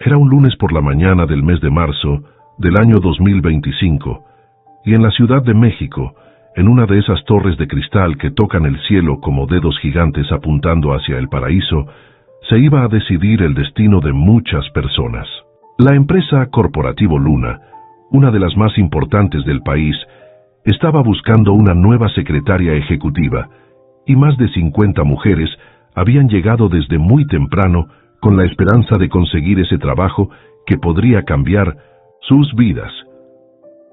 Era un lunes por la mañana del mes de marzo del año 2025, y en la Ciudad de México, en una de esas torres de cristal que tocan el cielo como dedos gigantes apuntando hacia el paraíso, se iba a decidir el destino de muchas personas. La empresa Corporativo Luna, una de las más importantes del país, estaba buscando una nueva secretaria ejecutiva, y más de 50 mujeres habían llegado desde muy temprano con la esperanza de conseguir ese trabajo que podría cambiar sus vidas.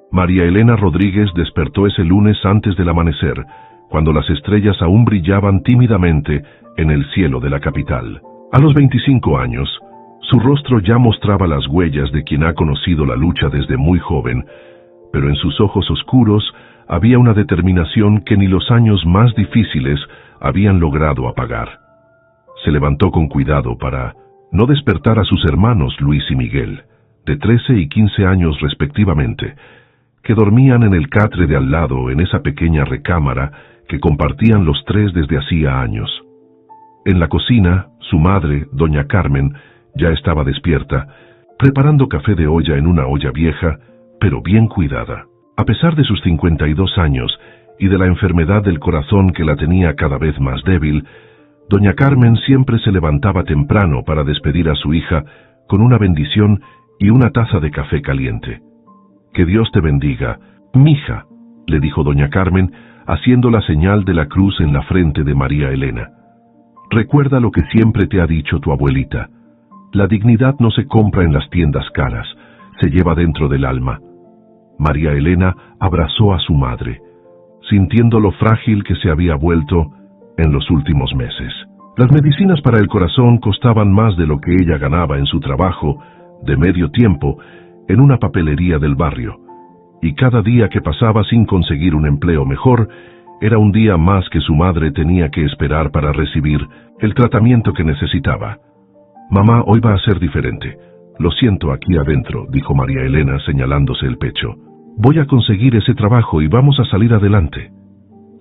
María Elena Rodríguez despertó ese lunes antes del amanecer, cuando las estrellas aún brillaban tímidamente en el cielo de la capital. A los 25 años, su rostro ya mostraba las huellas de quien ha conocido la lucha desde muy joven, pero en sus ojos oscuros había una determinación que ni los años más difíciles habían logrado apagar. Se levantó con cuidado para no despertar a sus hermanos Luis y Miguel, de 13 y 15 años respectivamente, que dormían en el catre de al lado en esa pequeña recámara que compartían los tres desde hacía años. En la cocina, su madre, doña Carmen, ya estaba despierta, preparando café de olla en una olla vieja, pero bien cuidada. A pesar de sus 52 años y de la enfermedad del corazón que la tenía cada vez más débil, doña Carmen siempre se levantaba temprano para despedir a su hija con una bendición y una taza de café caliente. «Que Dios te bendiga, mija», le dijo doña Carmen, haciendo la señal de la cruz en la frente de María Elena. «Recuerda lo que siempre te ha dicho tu abuelita. La dignidad no se compra en las tiendas caras, se lleva dentro del alma». María Elena abrazó a su madre, sintiendo lo frágil que se había vuelto en los últimos meses. Las medicinas para el corazón costaban más de lo que ella ganaba en su trabajo de medio tiempo en una papelería del barrio, y cada día que pasaba sin conseguir un empleo mejor era un día más que su madre tenía que esperar para recibir el tratamiento que necesitaba. «Mamá, hoy va a ser diferente. Lo siento aquí adentro», dijo María Elena señalándose el pecho. «Voy a conseguir ese trabajo y vamos a salir adelante».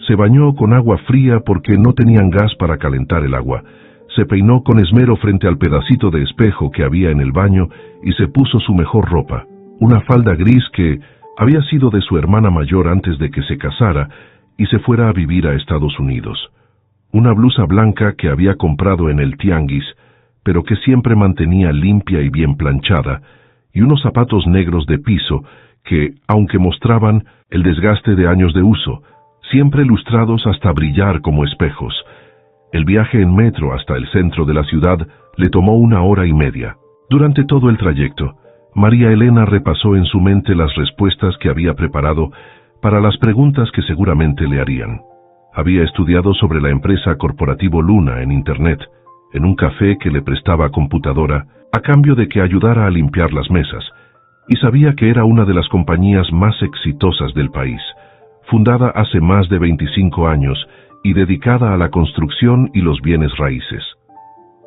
Se bañó con agua fría porque no tenían gas para calentar el agua. Se peinó con esmero frente al pedacito de espejo que había en el baño y se puso su mejor ropa, una falda gris que había sido de su hermana mayor antes de que se casara y se fuera a vivir a Estados Unidos, una blusa blanca que había comprado en el tianguis, pero que siempre mantenía limpia y bien planchada, y unos zapatos negros de piso que, aunque mostraban el desgaste de años de uso, siempre lustrados hasta brillar como espejos. El viaje en metro hasta el centro de la ciudad le tomó 1 hora y media. Durante todo el trayecto, María Elena repasó en su mente las respuestas que había preparado para las preguntas que seguramente le harían. Había estudiado sobre la empresa Corporativo Luna en Internet, en un café que le prestaba computadora, a cambio de que ayudara a limpiar las mesas, y sabía que era una de las compañías más exitosas del país, fundada hace más de 25 años y dedicada a la construcción y los bienes raíces.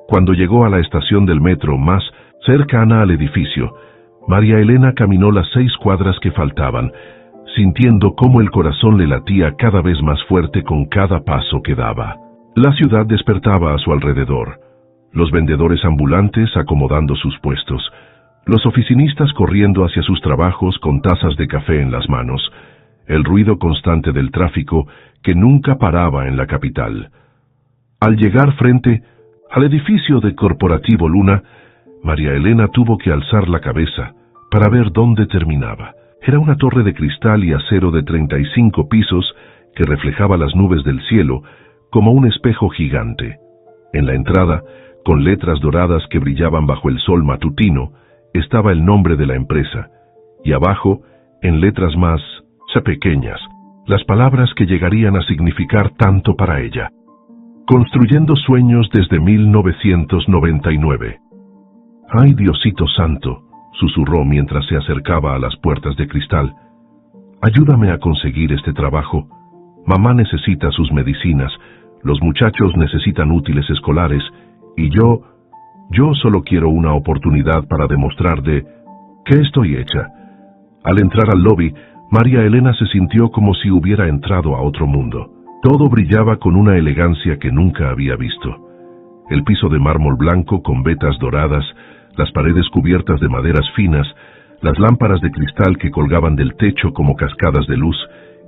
Cuando llegó a la estación del metro más cercana al edificio, María Elena caminó las 6 cuadras que faltaban, sintiendo cómo el corazón le latía cada vez más fuerte con cada paso que daba. La ciudad despertaba a su alrededor, los vendedores ambulantes acomodando sus puestos, los oficinistas corriendo hacia sus trabajos con tazas de café en las manos, el ruido constante del tráfico que nunca paraba en la capital. Al llegar frente al edificio de Corporativo Luna, María Elena tuvo que alzar la cabeza para ver dónde terminaba. Era una torre de cristal y acero de 35 pisos que reflejaba las nubes del cielo como un espejo gigante. En la entrada, con letras doradas que brillaban bajo el sol matutino, estaba el nombre de la empresa, y abajo, en letras más pequeñas, las palabras que llegarían a significar tanto para ella. Construyendo sueños desde 1999. «Ay, Diosito Santo», susurró mientras se acercaba a las puertas de cristal. «Ayúdame a conseguir este trabajo. Mamá necesita sus medicinas, los muchachos necesitan útiles escolares, y yo solo quiero una oportunidad para demostrar de qué estoy hecha». Al entrar al lobby, María Elena se sintió como si hubiera entrado a otro mundo. Todo brillaba con una elegancia que nunca había visto. El piso de mármol blanco con vetas doradas las paredes cubiertas de maderas finas, las lámparas de cristal que colgaban del techo como cascadas de luz,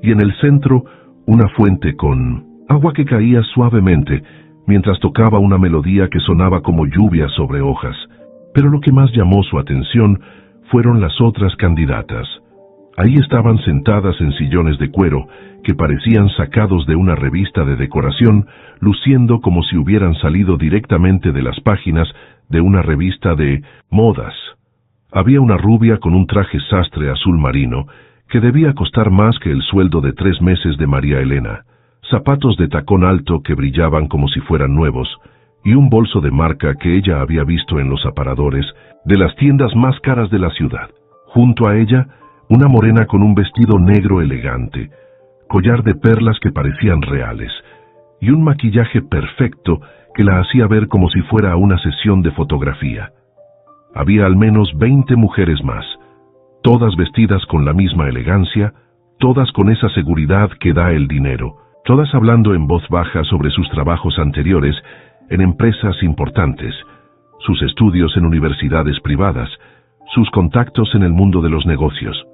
y en el centro una fuente con agua que caía suavemente mientras tocaba una melodía que sonaba como lluvia sobre hojas. Pero lo que más llamó su atención fueron las otras candidatas. Ahí estaban sentadas en sillones de cuero que parecían sacados de una revista de decoración, luciendo como si hubieran salido directamente de las páginas de una revista de modas. Había una rubia con un traje sastre azul marino que debía costar más que el sueldo de 3 meses de María Elena, zapatos de tacón alto que brillaban como si fueran nuevos, y un bolso de marca que ella había visto en los aparadores de las tiendas más caras de la ciudad. Junto a ella, una morena con un vestido negro elegante, collar de perlas que parecían reales, y un maquillaje perfecto que la hacía ver como si fuera una sesión de fotografía. Había al menos 20 mujeres más, todas vestidas con la misma elegancia, todas con esa seguridad que da el dinero, todas hablando en voz baja sobre sus trabajos anteriores en empresas importantes, sus estudios en universidades privadas, sus contactos en el mundo de los negocios.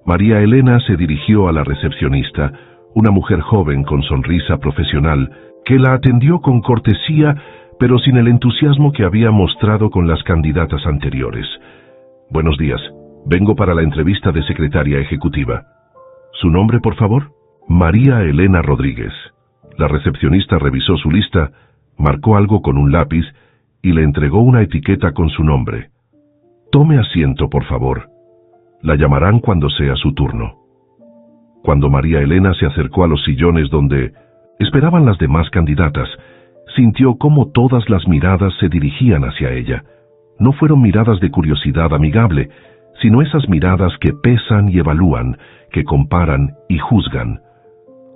María Elena se dirigió a la recepcionista, una mujer joven con sonrisa profesional, que la atendió con cortesía, pero sin el entusiasmo que había mostrado con las candidatas anteriores. «Buenos días. Vengo para la entrevista de secretaria ejecutiva». «¿Su nombre, por favor?» «María Elena Rodríguez». La recepcionista revisó su lista, marcó algo con un lápiz y le entregó una etiqueta con su nombre. «Tome asiento, por favor. La llamarán cuando sea su turno». Cuando María Elena se acercó a los sillones donde esperaban las demás candidatas, sintió cómo todas las miradas se dirigían hacia ella. No fueron miradas de curiosidad amigable, sino esas miradas que pesan y evalúan, que comparan y juzgan.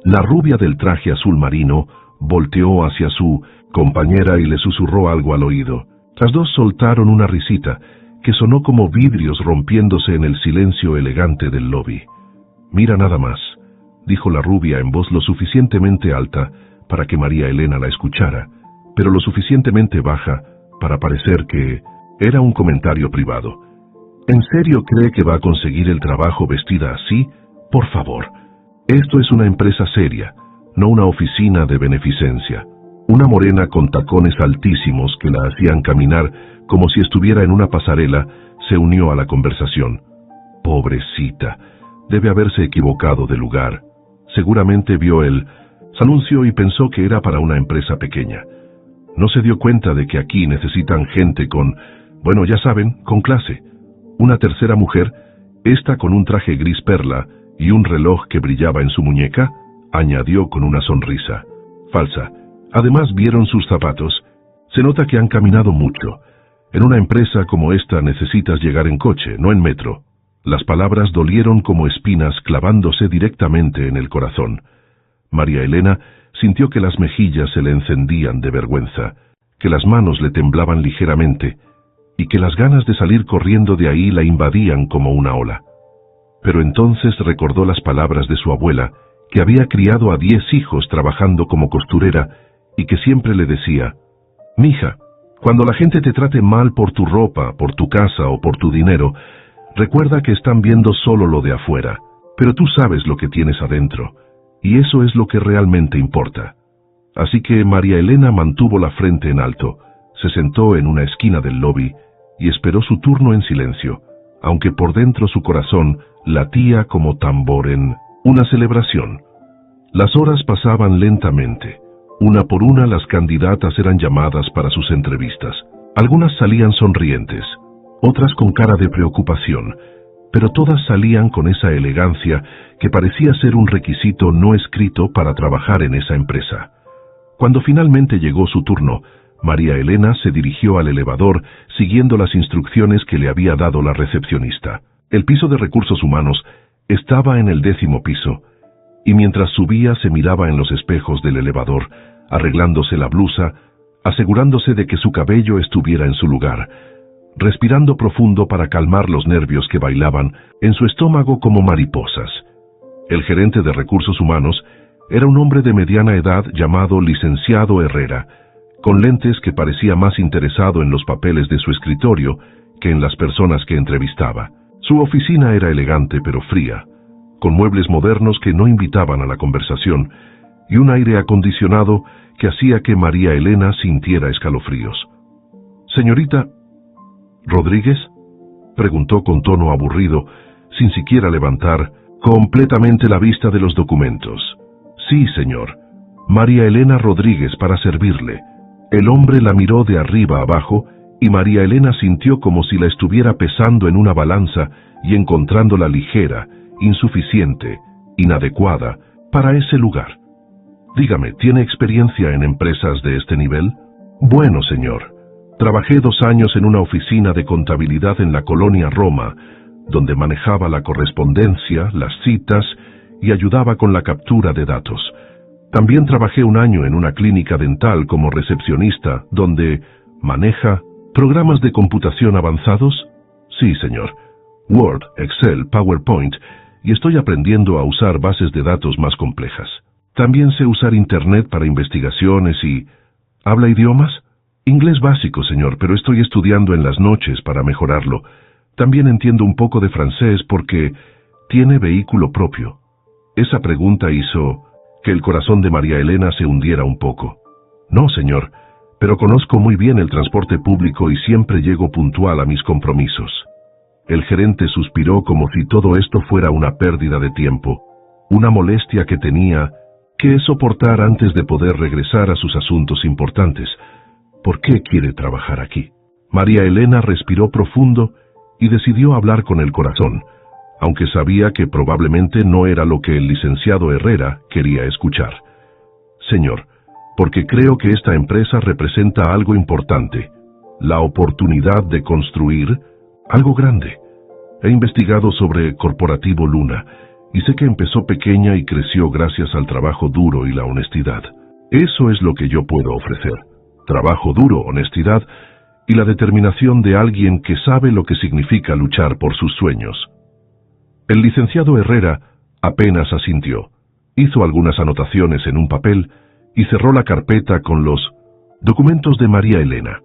La rubia del traje azul marino volteó hacia su compañera y le susurró algo al oído. Las dos soltaron una risita que sonó como vidrios rompiéndose en el silencio elegante del lobby. «Mira nada más», dijo la rubia en voz lo suficientemente alta para que María Elena la escuchara, pero lo suficientemente baja para parecer que era un comentario privado. ¿En serio cree que va a conseguir el trabajo vestida así? Por favor. Esto es una empresa seria, no una oficina de beneficencia». Una morena con tacones altísimos que la hacían caminar como si estuviera en una pasarela se unió a la conversación. «Pobrecita, debe haberse equivocado de lugar. Seguramente vio el anuncio y pensó que era para una empresa pequeña. No se dio cuenta de que aquí necesitan gente con, bueno, ya saben, con clase». Una tercera mujer, esta con un traje gris perla y un reloj que brillaba en su muñeca, añadió con una sonrisa falsa. «Además vieron sus zapatos. Se nota que han caminado mucho. En una empresa como esta necesitas llegar en coche, no en metro». Las palabras dolieron como espinas clavándose directamente en el corazón. María Elena sintió que las mejillas se le encendían de vergüenza, que las manos le temblaban ligeramente, y que las ganas de salir corriendo de ahí la invadían como una ola. Pero entonces recordó las palabras de su abuela, que había criado a 10 hijos trabajando como costurera, y que siempre le decía: «Mija, cuando la gente te trate mal por tu ropa, por tu casa o por tu dinero, recuerda que están viendo solo lo de afuera, pero tú sabes lo que tienes adentro, y eso es lo que realmente importa». Así que María Elena mantuvo la frente en alto, se sentó en una esquina del lobby y esperó su turno en silencio, aunque por dentro su corazón latía como tambor en una celebración. Las horas pasaban lentamente. Una por una las candidatas eran llamadas para sus entrevistas. Algunas salían sonrientes, otras con cara de preocupación, pero todas salían con esa elegancia que parecía ser un requisito no escrito para trabajar en esa empresa. Cuando finalmente llegó su turno, María Elena se dirigió al elevador siguiendo las instrucciones que le había dado la recepcionista. El piso de recursos humanos estaba en el 10º piso, y mientras subía se miraba en los espejos del elevador, arreglándose la blusa, asegurándose de que su cabello estuviera en su lugar, respirando profundo para calmar los nervios que bailaban en su estómago como mariposas. El gerente de recursos humanos era un hombre de mediana edad llamado licenciado Herrera, con lentes que parecía más interesado en los papeles de su escritorio que en las personas que entrevistaba. Su oficina era elegante pero fría, con muebles modernos que no invitaban a la conversación y un aire acondicionado que hacía que María Elena sintiera escalofríos. «Señorita Rodríguez», preguntó con tono aburrido, sin siquiera levantar completamente la vista de los documentos. «Sí, señor. María Elena Rodríguez, para servirle». El hombre la miró de arriba abajo y María Elena sintió como si la estuviera pesando en una balanza y encontrándola ligera, insuficiente, inadecuada para ese lugar. «Dígame, ¿tiene experiencia en empresas de este nivel?» «Bueno, señor. Trabajé 2 años en una oficina de contabilidad en la colonia Roma, donde manejaba la correspondencia, las citas y ayudaba con la captura de datos. También trabajé 1 año en una clínica dental como recepcionista, donde maneja programas de computación avanzados». «Sí, señor. Word, Excel, PowerPoint, y estoy aprendiendo a usar bases de datos más complejas. También sé usar Internet para investigaciones y... ¿Habla idiomas?» «Inglés básico, señor, pero estoy estudiando en las noches para mejorarlo. También entiendo un poco de francés porque tiene vehículo propio». Esa pregunta hizo que el corazón de María Elena se hundiera un poco. «No, señor, pero conozco muy bien el transporte público y siempre llego puntual a mis compromisos». El gerente suspiró como si todo esto fuera una pérdida de tiempo, una molestia que tenía que soportar antes de poder regresar a sus asuntos importantes. ¿Por qué quiere trabajar aquí? María Elena respiró profundo y decidió hablar con el corazón, aunque sabía que probablemente no era lo que el licenciado Herrera quería escuchar. «Señor, porque creo que esta empresa representa algo importante, la oportunidad de construir algo grande. He investigado sobre Corporativo Luna y sé que empezó pequeña y creció gracias al trabajo duro y la honestidad. Eso es lo que yo puedo ofrecer. Trabajo duro, honestidad y la determinación de alguien que sabe lo que significa luchar por sus sueños». El licenciado Herrera apenas asintió, hizo algunas anotaciones en un papel y cerró la carpeta con los documentos de María Elena.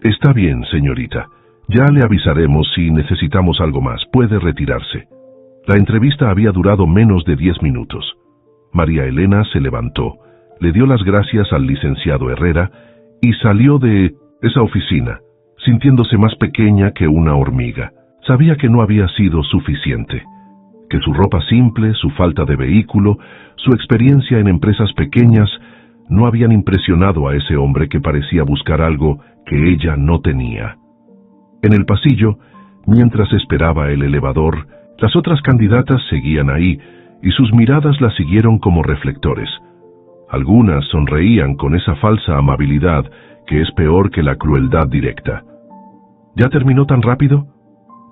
«Está bien, señorita. Ya le avisaremos si necesitamos algo más. Puede retirarse». La entrevista había durado menos de 10 minutos. María Elena se levantó, le dio las gracias al licenciado Herrera y salió de esa oficina, sintiéndose más pequeña que una hormiga. Sabía que no había sido suficiente, que su ropa simple, su falta de vehículo, su experiencia en empresas pequeñas no habían impresionado a ese hombre que parecía buscar algo que ella no tenía. En el pasillo, mientras esperaba el elevador, las otras candidatas seguían ahí y sus miradas la siguieron como reflectores. Algunas sonreían con esa falsa amabilidad que es peor que la crueldad directa. «¿Ya terminó tan rápido?»,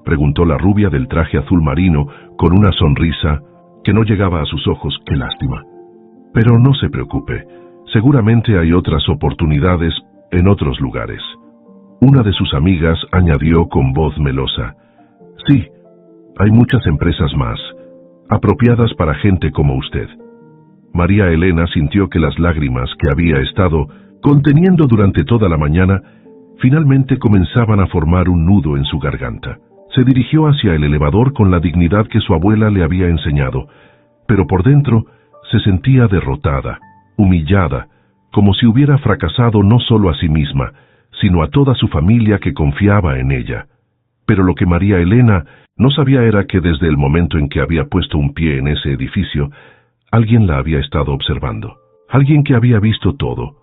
preguntó la rubia del traje azul marino con una sonrisa que no llegaba a sus ojos. «Qué lástima. Pero no se preocupe, seguramente hay otras oportunidades en otros lugares». Una de sus amigas añadió con voz melosa: «Sí, hay muchas empresas más, apropiadas para gente como usted». María Elena sintió que las lágrimas que había estado conteniendo durante toda la mañana finalmente comenzaban a formar un nudo en su garganta. Se dirigió hacia el elevador con la dignidad que su abuela le había enseñado, pero por dentro se sentía derrotada, humillada, como si hubiera fracasado no solo a sí misma, sino a toda su familia que confiaba en ella. Pero lo que María Elena no sabía era que desde el momento en que había puesto un pie en ese edificio, alguien la había estado observando. Alguien que había visto todo: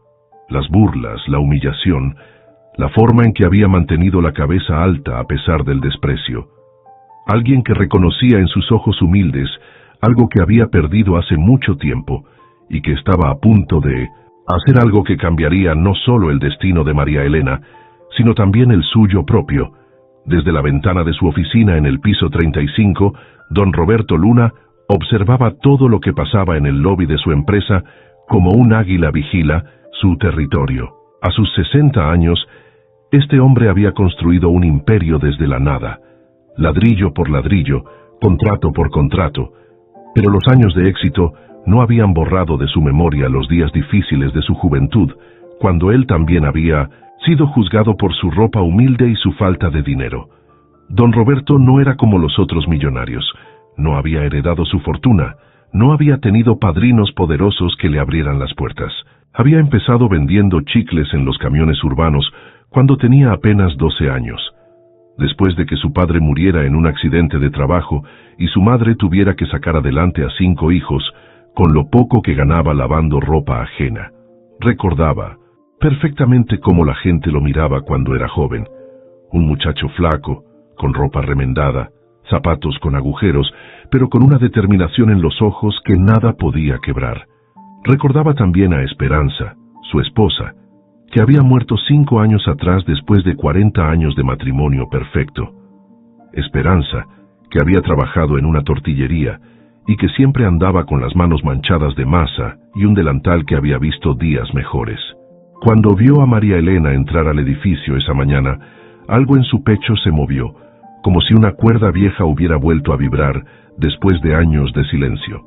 las burlas, la humillación, la forma en que había mantenido la cabeza alta a pesar del desprecio. Alguien que reconocía en sus ojos humildes algo que había perdido hace mucho tiempo y que estaba a punto de hacer algo que cambiaría no solo el destino de María Elena, sino también el suyo propio. Desde la ventana de su oficina en el piso 35, don Roberto Luna observaba todo lo que pasaba en el lobby de su empresa como un águila vigila su territorio. A sus 60 años, este hombre había construido un imperio desde la nada, ladrillo por ladrillo, contrato por contrato, pero los años de éxito no habían borrado de su memoria los días difíciles de su juventud, cuando él también había sido juzgado por su ropa humilde y su falta de dinero. Don Roberto no era como los otros millonarios, no había heredado su fortuna, no había tenido padrinos poderosos que le abrieran las puertas. Había empezado vendiendo chicles en los camiones urbanos cuando tenía apenas 12 años. Después de que su padre muriera en un accidente de trabajo y su madre tuviera que sacar adelante a 5 hijos, con lo poco que ganaba lavando ropa ajena. Recordaba perfectamente cómo la gente lo miraba cuando era joven. Un muchacho flaco, con ropa remendada, zapatos con agujeros, pero con una determinación en los ojos que nada podía quebrar. Recordaba también a Esperanza, su esposa, que había muerto 5 años atrás después de 40 años de matrimonio perfecto. Esperanza, que había trabajado en una tortillería y que siempre andaba con las manos manchadas de masa y un delantal que había visto días mejores. Cuando vio a María Elena entrar al edificio esa mañana, algo en su pecho se movió, como si una cuerda vieja hubiera vuelto a vibrar después de años de silencio.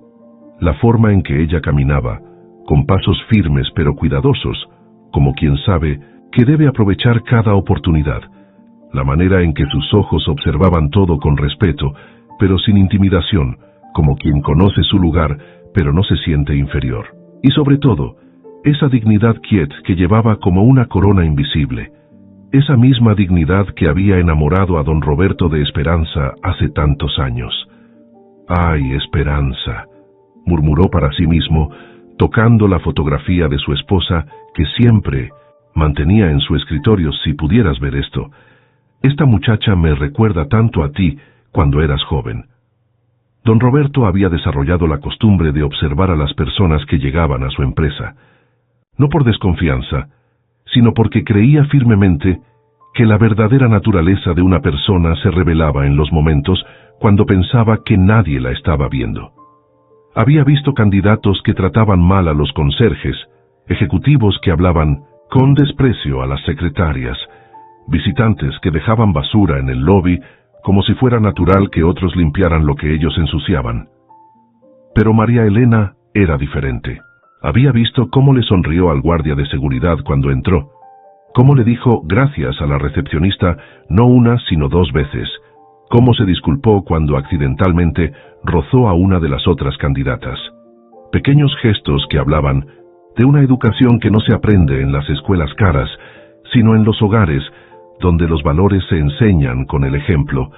La forma en que ella caminaba, con pasos firmes pero cuidadosos, como quien sabe que debe aprovechar cada oportunidad. La manera en que sus ojos observaban todo con respeto, pero sin intimidación, como quien conoce su lugar, pero no se siente inferior. Y sobre todo, esa dignidad quiet que llevaba como una corona invisible. Esa misma dignidad que había enamorado a don Roberto de Esperanza hace tantos años. ¡Ay, Esperanza!, murmuró para sí mismo, tocando la fotografía de su esposa, que siempre mantenía en su escritorio. Si pudieras ver esto. Esta muchacha me recuerda tanto a ti cuando eras joven. Don Roberto había desarrollado la costumbre de observar a las personas que llegaban a su empresa, no por desconfianza, sino porque creía firmemente que la verdadera naturaleza de una persona se revelaba en los momentos cuando pensaba que nadie la estaba viendo. Había visto candidatos que trataban mal a los conserjes, ejecutivos que hablaban con desprecio a las secretarias, visitantes que dejaban basura en el lobby como si fuera natural que otros limpiaran lo que ellos ensuciaban. Pero María Elena era diferente. Había visto cómo le sonrió al guardia de seguridad cuando entró, cómo le dijo gracias a la recepcionista no una sino 2 veces, cómo se disculpó cuando accidentalmente rozó a una de las otras candidatas. Pequeños gestos que hablaban de una educación que no se aprende en las escuelas caras, sino en los hogares, donde los valores se enseñan con el ejemplo.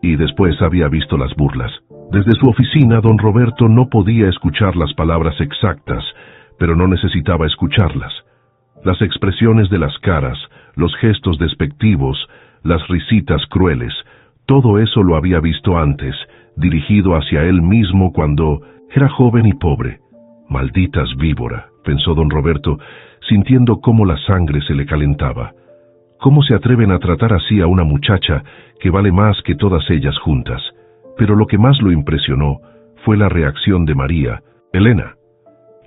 Y después había visto las burlas. Desde su oficina, don Roberto no podía escuchar las palabras exactas, pero no necesitaba escucharlas. Las expresiones de las caras, los gestos despectivos, las risitas crueles, todo eso lo había visto antes, dirigido hacia él mismo cuando era joven y pobre. Malditas víbora, pensó don Roberto, sintiendo cómo la sangre se le calentaba. ¿Cómo se atreven a tratar así a una muchacha que vale más que todas ellas juntas? Pero lo que más lo impresionó fue la reacción de María Elena.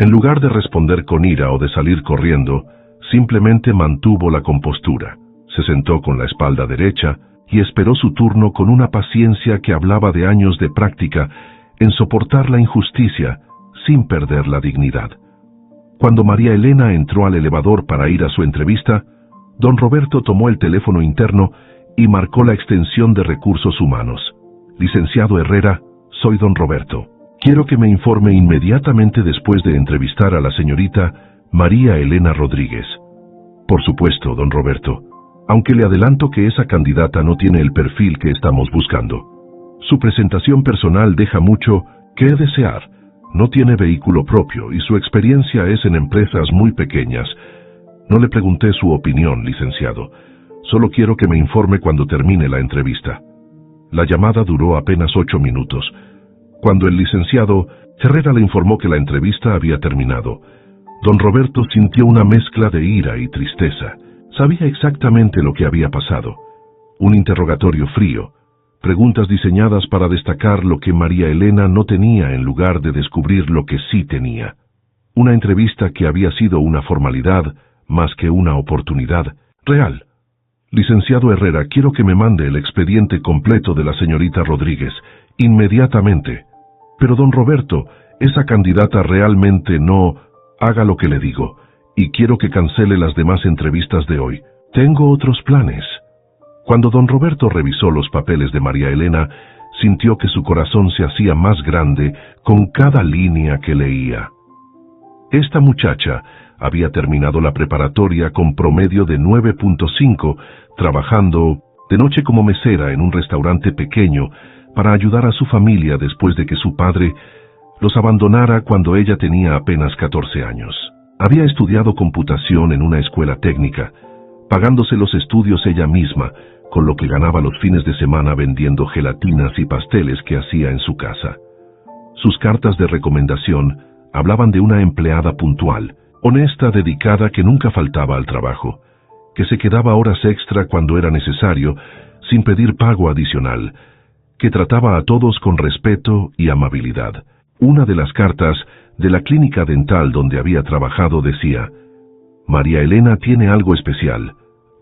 En lugar de responder con ira o de salir corriendo, simplemente mantuvo la compostura. Se sentó con la espalda derecha y esperó su turno con una paciencia que hablaba de años de práctica en soportar la injusticia sin perder la dignidad. Cuando María Elena entró al elevador para ir a su entrevista, don Roberto tomó el teléfono interno y marcó la extensión de Recursos Humanos. Licenciado Herrera, soy don Roberto. Quiero que me informe inmediatamente después de entrevistar a la señorita María Elena Rodríguez. Por supuesto, don Roberto, aunque le adelanto que esa candidata no tiene el perfil que estamos buscando. Su presentación personal deja mucho que desear. No tiene vehículo propio y su experiencia es en empresas muy pequeñas. No le pregunté su opinión, licenciado. Solo quiero que me informe cuando termine la entrevista. La llamada duró apenas 8 minutos. Cuando el licenciado Herrera le informó que la entrevista había terminado, don Roberto sintió una mezcla de ira y tristeza. Sabía exactamente lo que había pasado. Un interrogatorio frío, preguntas diseñadas para destacar lo que María Elena no tenía en lugar de descubrir lo que sí tenía. Una entrevista que había sido una formalidad más que una oportunidad real. Licenciado Herrera, quiero que me mande el expediente completo de la señorita Rodríguez, inmediatamente. Pero don Roberto, esa candidata realmente no... Haga lo que le digo. y quiero que cancele las demás entrevistas de hoy. Tengo otros planes». Cuando don Roberto revisó los papeles de María Elena, sintió que su corazón se hacía más grande con cada línea que leía. Esta muchacha había terminado la preparatoria con promedio de 9.5, trabajando de noche como mesera en un restaurante pequeño para ayudar a su familia después de que su padre los abandonara cuando ella tenía apenas 14 años. Había estudiado computación en una escuela técnica, pagándose los estudios ella misma, con lo que ganaba los fines de semana vendiendo gelatinas y pasteles que hacía en su casa. Sus cartas de recomendación hablaban de una empleada puntual, honesta, dedicada, que nunca faltaba al trabajo, que se quedaba horas extra cuando era necesario, sin pedir pago adicional, que trataba a todos con respeto y amabilidad. Una de las cartas de la clínica dental donde había trabajado decía: «María Elena tiene algo especial.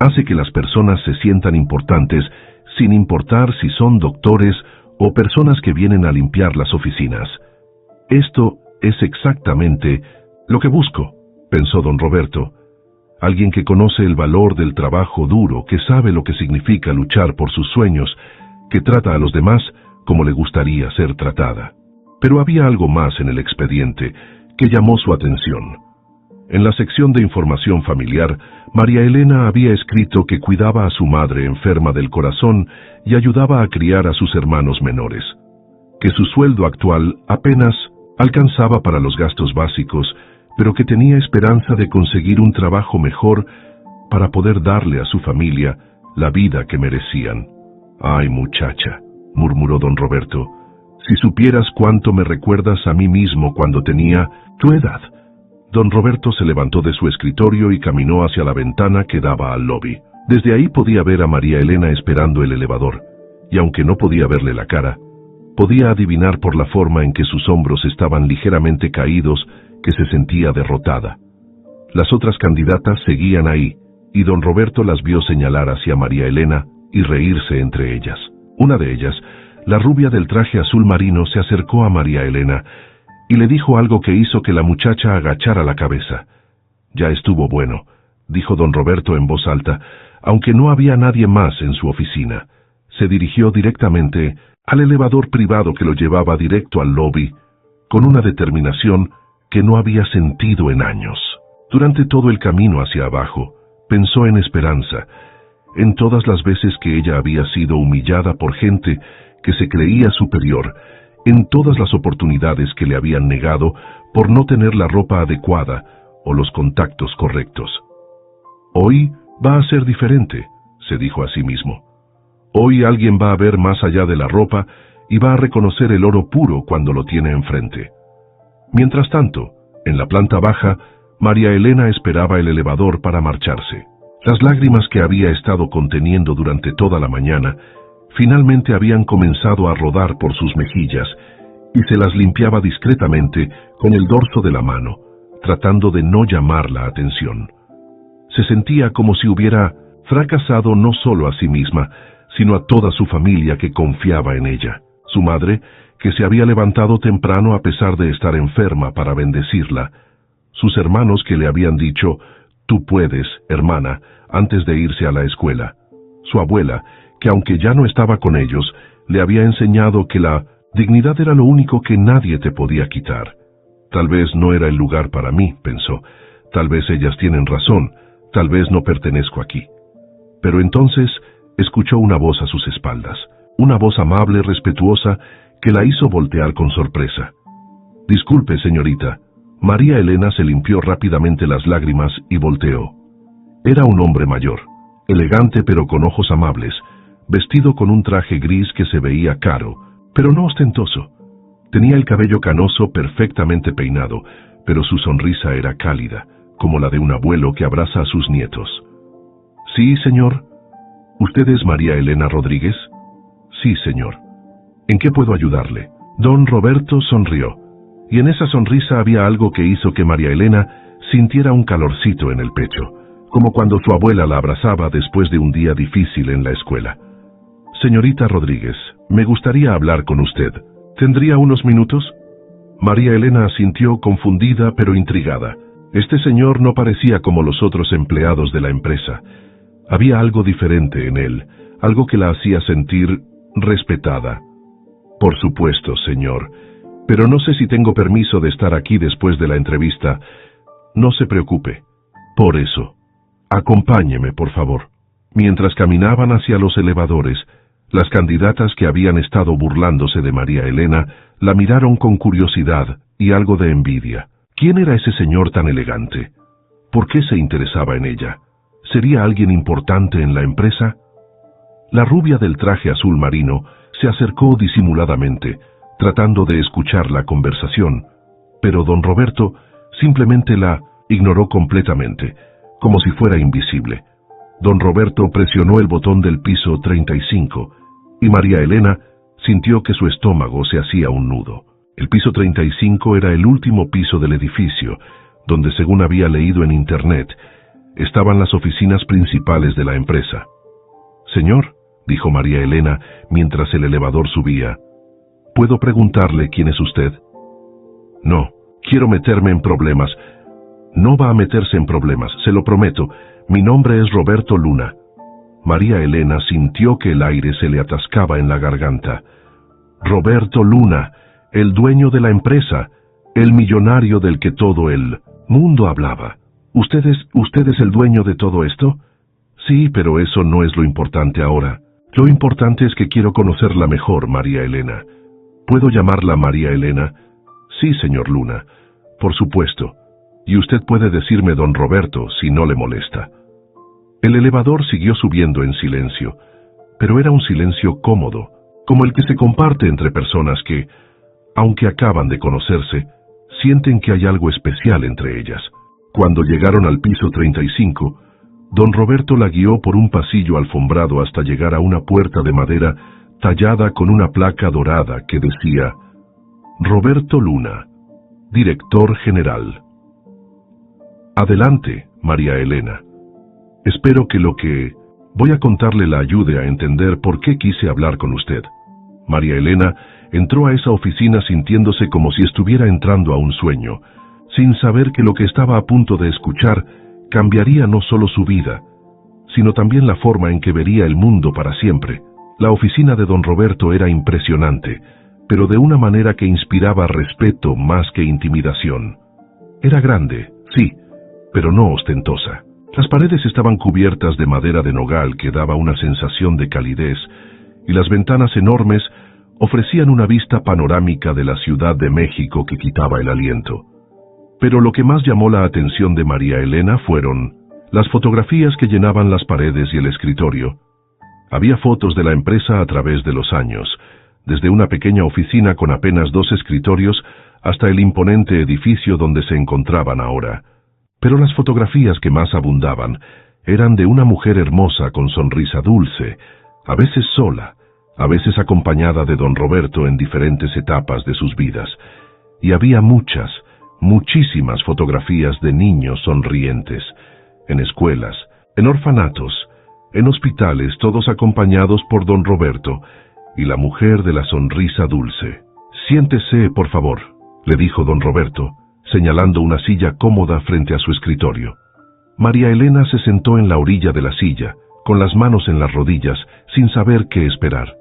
Hace que las personas se sientan importantes, sin importar si son doctores o personas que vienen a limpiar las oficinas. Esto es exactamente lo que busco», pensó don Roberto. Alguien que conoce el valor del trabajo duro, que sabe lo que significa luchar por sus sueños, que trata a los demás como le gustaría ser tratada. Pero había algo más en el expediente que llamó su atención. En la sección de información familiar, María Elena había escrito que cuidaba a su madre enferma del corazón y ayudaba a criar a sus hermanos menores, que su sueldo actual apenas alcanzaba para los gastos básicos, pero que tenía esperanza de conseguir un trabajo mejor para poder darle a su familia la vida que merecían. «Ay, muchacha», murmuró don Roberto, «si supieras cuánto me recuerdas a mí mismo cuando tenía tu edad». Don Roberto se levantó de su escritorio y caminó hacia la ventana que daba al lobby. Desde ahí podía ver a María Elena esperando el elevador, y aunque no podía verle la cara, podía adivinar por la forma en que sus hombros estaban ligeramente caídos que se sentía derrotada. Las otras candidatas seguían ahí, y don Roberto las vio señalar hacia María Elena y reírse entre ellas. Una de ellas, la rubia del traje azul marino, se acercó a María Elena y le dijo algo que hizo que la muchacha agachara la cabeza. «Ya estuvo bueno», dijo don Roberto en voz alta, aunque no había nadie más en su oficina. Se dirigió directamente al elevador privado que lo llevaba directo al lobby, con una determinación que no había sentido en años. Durante todo el camino hacia abajo, pensó en Esperanza, en todas las veces que ella había sido humillada por gente que se creía superior, en todas las oportunidades que le habían negado por no tener la ropa adecuada o los contactos correctos. «Hoy va a ser diferente», se dijo a sí mismo. «Hoy alguien va a ver más allá de la ropa y va a reconocer el oro puro cuando lo tiene enfrente». Mientras tanto, en la planta baja, María Elena esperaba el elevador para marcharse. Las lágrimas que había estado conteniendo durante toda la mañana finalmente habían comenzado a rodar por sus mejillas y se las limpiaba discretamente con el dorso de la mano, tratando de no llamar la atención. Se sentía como si hubiera fracasado no solo a sí misma, sino a toda su familia que confiaba en ella. Su madre, que se había levantado temprano a pesar de estar enferma para bendecirla. Sus hermanos que le habían dicho: «Tú puedes, hermana», antes de irse a la escuela. Su abuela, que aunque ya no estaba con ellos, le había enseñado que la dignidad era lo único que nadie te podía quitar. Tal vez no era el lugar para mí, pensó. Tal vez ellas tienen razón, tal vez no pertenezco aquí. Pero entonces escuchó una voz a sus espaldas, una voz amable, respetuosa, que la hizo voltear con sorpresa. «Disculpe, señorita». María Elena se limpió rápidamente las lágrimas y volteó. Era un hombre mayor, elegante pero con ojos amables, vestido con un traje gris que se veía caro, pero no ostentoso. Tenía el cabello canoso perfectamente peinado, pero su sonrisa era cálida, como la de un abuelo que abraza a sus nietos. «Sí, señor». «¿Usted es María Elena Rodríguez?» «Sí, señor». «¿En qué puedo ayudarle?» Don Roberto sonrió, y en esa sonrisa había algo que hizo que María Elena sintiera un calorcito en el pecho, como cuando su abuela la abrazaba después de un día difícil en la escuela. «Señorita Rodríguez, me gustaría hablar con usted. ¿Tendría unos minutos?» María Elena asintió, confundida pero intrigada. Este señor no parecía como los otros empleados de la empresa. Había algo diferente en él, algo que la hacía sentir respetada. Por supuesto, señor, pero no sé si tengo permiso de estar aquí después de la entrevista. No se preocupe. Por eso, acompáñeme, por favor. Mientras caminaban hacia los elevadores, las candidatas que habían estado burlándose de María Elena la miraron con curiosidad y algo de envidia. ¿Quién era ese señor tan elegante? ¿Por qué se interesaba en ella? ¿Sería alguien importante en la empresa? La rubia del traje azul marino se acercó disimuladamente, tratando de escuchar la conversación, pero don Roberto simplemente la ignoró completamente, como si fuera invisible. Don Roberto presionó el botón del piso 35, y María Elena sintió que su estómago se hacía un nudo. El piso 35 era el último piso del edificio, donde, según había leído en internet, estaban las oficinas principales de la empresa. «Señor», dijo María Elena mientras el elevador subía, «¿puedo preguntarle quién es usted?» «No, quiero meterme en problemas». «No va a meterse en problemas, se lo prometo. Mi nombre es Roberto Luna». María Elena sintió que el aire se le atascaba en la garganta. «Roberto Luna, el dueño de la empresa, el millonario del que todo el mundo hablaba. ¿Usted es el dueño de todo esto?» «Sí, pero eso no es lo importante ahora. Lo importante es que quiero conocerla mejor, María Elena». «¿Puedo llamarla María Elena?» «Sí, señor Luna, por supuesto. Y usted puede decirme don Roberto, si no le molesta». El elevador siguió subiendo en silencio, pero era un silencio cómodo, como el que se comparte entre personas que, aunque acaban de conocerse, sienten que hay algo especial entre ellas. Cuando llegaron al piso 35, don Roberto la guió por un pasillo alfombrado hasta llegar a una puerta de madera tallada con una placa dorada que decía «Roberto Luna, director general». «Adelante, María Elena. Espero que lo que voy a contarle la ayude a entender por qué quise hablar con usted». María Elena entró a esa oficina sintiéndose como si estuviera entrando a un sueño, sin saber que lo que estaba a punto de escuchar cambiaría no solo su vida, sino también la forma en que vería el mundo para siempre. La oficina de don Roberto era impresionante, pero de una manera que inspiraba respeto más que intimidación. Era grande, sí, pero no ostentosa. Las paredes estaban cubiertas de madera de nogal que daba una sensación de calidez, y las ventanas enormes ofrecían una vista panorámica de la Ciudad de México que quitaba el aliento. Pero lo que más llamó la atención de María Elena fueron las fotografías que llenaban las paredes y el escritorio. Había fotos de la empresa a través de los años, desde una pequeña oficina con apenas 2 escritorios hasta el imponente edificio donde se encontraban ahora. Pero las fotografías que más abundaban eran de una mujer hermosa con sonrisa dulce, a veces sola, a veces acompañada de don Roberto en diferentes etapas de sus vidas, y había muchísimas fotografías de niños sonrientes, en escuelas, en orfanatos, en hospitales, todos acompañados por don Roberto y la mujer de la sonrisa dulce. «Siéntese, por favor», le dijo don Roberto, señalando una silla cómoda frente a su escritorio. María Elena se sentó en la orilla de la silla, con las manos en las rodillas, sin saber qué esperar.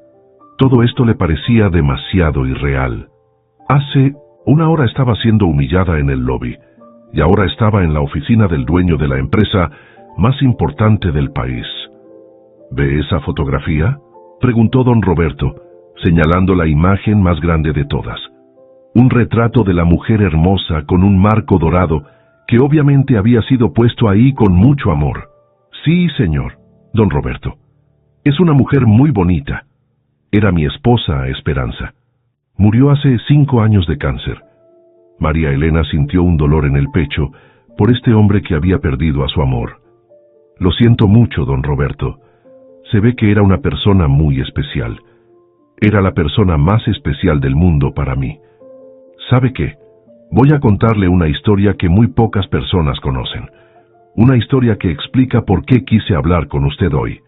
Todo esto le parecía demasiado irreal. Hace una hora estaba siendo humillada en el lobby, y ahora estaba en la oficina del dueño de la empresa más importante del país. «¿Ve esa fotografía?», preguntó don Roberto, señalando la imagen más grande de todas. Un retrato de la mujer hermosa con un marco dorado que obviamente había sido puesto ahí con mucho amor. «Sí, señor, don Roberto. Es una mujer muy bonita. Era mi esposa, Esperanza. Murió hace 5 años de cáncer». María Elena sintió un dolor en el pecho por este hombre que había perdido a su amor. «Lo siento mucho, don Roberto. Se ve que era una persona muy especial. Era la persona más especial del mundo para mí. ¿Sabe qué? Voy a contarle una historia que muy pocas personas conocen. Una historia que explica por qué quise hablar con usted hoy».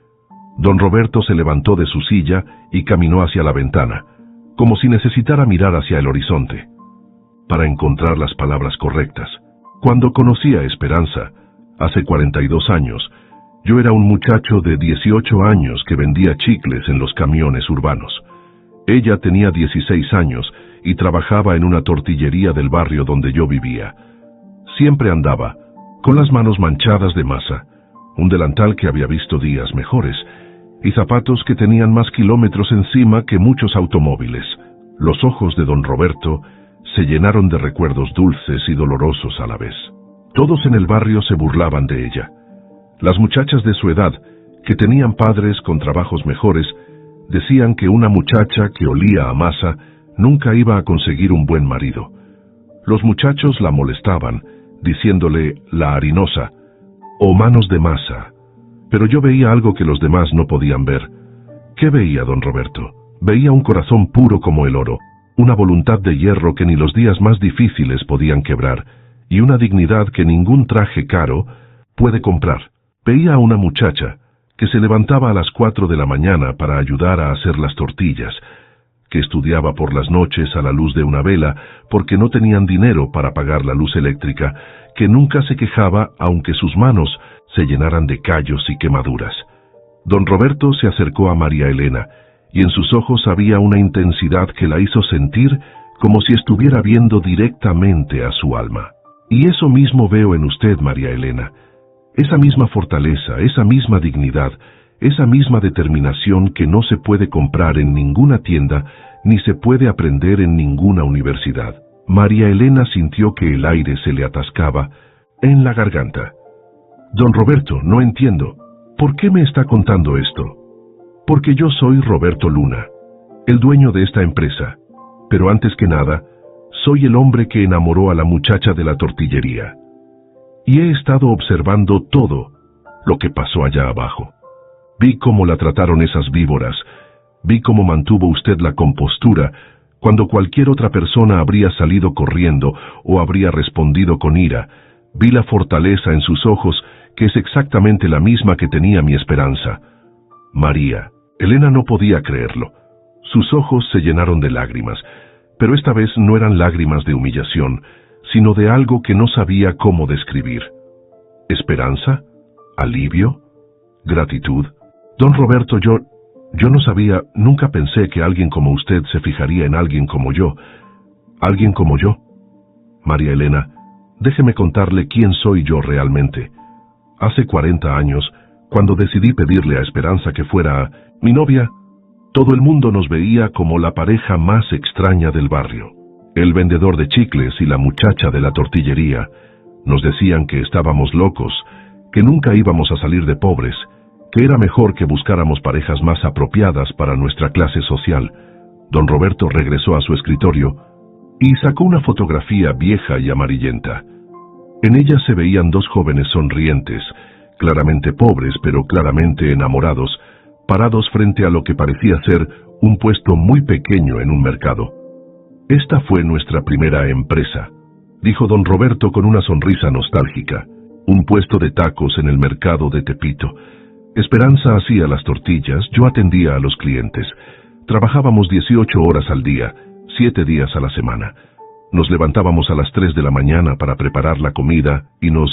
Don Roberto se levantó de su silla y caminó hacia la ventana, como si necesitara mirar hacia el horizonte, para encontrar las palabras correctas. Cuando conocí a Esperanza, hace 42 años, yo era un muchacho de 18 años que vendía chicles en los camiones urbanos. Ella tenía 16 años y trabajaba en una tortillería del barrio donde yo vivía. Siempre andaba, con las manos manchadas de masa, un delantal que había visto días mejores, y zapatos que tenían más kilómetros encima que muchos automóviles. Los ojos de don Roberto se llenaron de recuerdos dulces y dolorosos a la vez. Todos en el barrio se burlaban de ella. Las muchachas de su edad, que tenían padres con trabajos mejores, decían que una muchacha que olía a masa nunca iba a conseguir un buen marido. Los muchachos la molestaban, diciéndole la harinosa, o manos de masa. Pero yo veía algo que los demás no podían ver. ¿Qué veía don Roberto? Veía un corazón puro como el oro, una voluntad de hierro que ni los días más difíciles podían quebrar, y una dignidad que ningún traje caro puede comprar. Veía a una muchacha que se levantaba a las 4 de la mañana para ayudar a hacer las tortillas, que estudiaba por las noches a la luz de una vela porque no tenían dinero para pagar la luz eléctrica, que nunca se quejaba aunque sus manos se llenaran de callos y quemaduras. Don Roberto se acercó a María Elena, y en sus ojos había una intensidad que la hizo sentir como si estuviera viendo directamente a su alma. Y eso mismo veo en usted, María Elena. Esa misma fortaleza, esa misma dignidad, esa misma determinación que no se puede comprar en ninguna tienda, ni se puede aprender en ninguna universidad. María Elena sintió que el aire se le atascaba en la garganta. Don Roberto, no entiendo. ¿Por qué me está contando esto? Porque yo soy Roberto Luna, el dueño de esta empresa. Pero antes que nada, soy el hombre que enamoró a la muchacha de la tortillería. Y he estado observando todo lo que pasó allá abajo. Vi cómo la trataron esas víboras. Vi cómo mantuvo usted la compostura cuando cualquier otra persona habría salido corriendo o habría respondido con ira. Vi la fortaleza en sus ojos, que es exactamente la misma que tenía mi Esperanza. María, Elena no podía creerlo. Sus ojos se llenaron de lágrimas, pero esta vez no eran lágrimas de humillación, sino de algo que no sabía cómo describir. ¿Esperanza? ¿Alivio? ¿Gratitud? Don Roberto, yo no sabía, nunca pensé que alguien como usted se fijaría en alguien como yo. ¿Alguien como yo? María Elena, déjeme contarle quién soy yo realmente. Hace 40 años, cuando decidí pedirle a Esperanza que fuera mi novia, todo el mundo nos veía como la pareja más extraña del barrio. El vendedor de chicles y la muchacha de la tortillería nos decían que estábamos locos, que nunca íbamos a salir de pobres, que era mejor que buscáramos parejas más apropiadas para nuestra clase social. Don Roberto regresó a su escritorio y sacó una fotografía vieja y amarillenta. En ella se veían dos jóvenes sonrientes, claramente pobres pero claramente enamorados, parados frente a lo que parecía ser un puesto muy pequeño en un mercado. Esta fue nuestra primera empresa, dijo don Roberto con una sonrisa nostálgica. Un puesto de tacos en el mercado de Tepito. Esperanza hacía las tortillas, yo atendía a los clientes. Trabajábamos 18 horas al día, 7 días a la semana. Nos levantábamos a las 3 de la mañana para preparar la comida y nos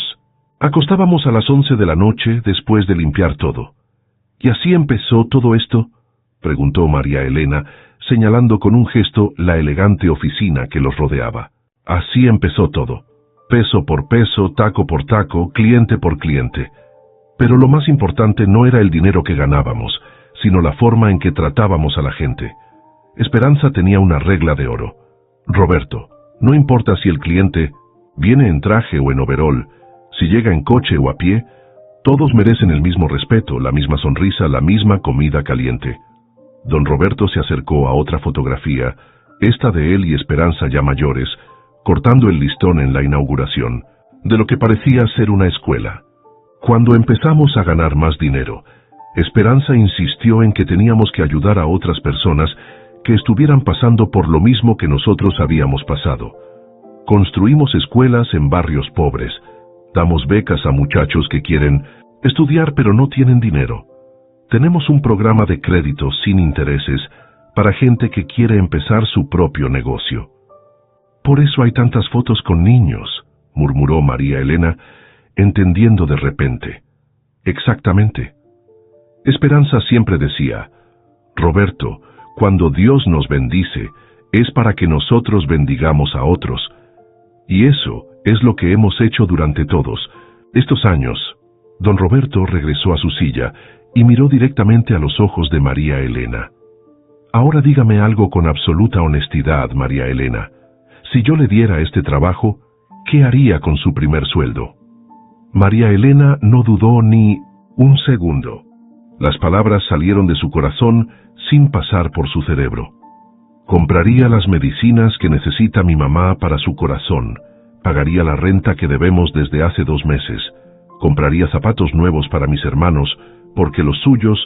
acostábamos a las 11 de la noche después de limpiar todo. ¿Y así empezó todo esto?, preguntó María Elena, señalando con un gesto la elegante oficina que los rodeaba. Así empezó todo. Peso por peso, taco por taco, cliente por cliente. Pero lo más importante no era el dinero que ganábamos, sino la forma en que tratábamos a la gente. Esperanza tenía una regla de oro. Roberto, no importa si el cliente viene en traje o en overol, si llega en coche o a pie, todos merecen el mismo respeto, la misma sonrisa, la misma comida caliente. Don Roberto se acercó a otra fotografía, esta de él y Esperanza ya mayores, cortando el listón en la inauguración, de lo que parecía ser una escuela. Cuando empezamos a ganar más dinero, Esperanza insistió en que teníamos que ayudar a otras personas que estuvieran pasando por lo mismo que nosotros habíamos pasado. Construimos escuelas en barrios pobres, damos becas a muchachos que quieren estudiar pero no tienen dinero. Tenemos un programa de crédito sin intereses para gente que quiere empezar su propio negocio. Por eso hay tantas fotos con niños, murmuró María Elena, entendiendo de repente. Exactamente. Esperanza siempre decía, Roberto, cuando Dios nos bendice, es para que nosotros bendigamos a otros. Y eso es lo que hemos hecho durante todos estos años. Don Roberto regresó a su silla y miró directamente a los ojos de María Elena. Ahora dígame algo con absoluta honestidad, María Elena. Si yo le diera este trabajo, ¿qué haría con su primer sueldo? María Elena no dudó ni un segundo. Las palabras salieron de su corazón sin pasar por su cerebro. Compraría las medicinas que necesita mi mamá para su corazón, pagaría la renta que debemos desde hace 2 meses, compraría zapatos nuevos para mis hermanos, porque los suyos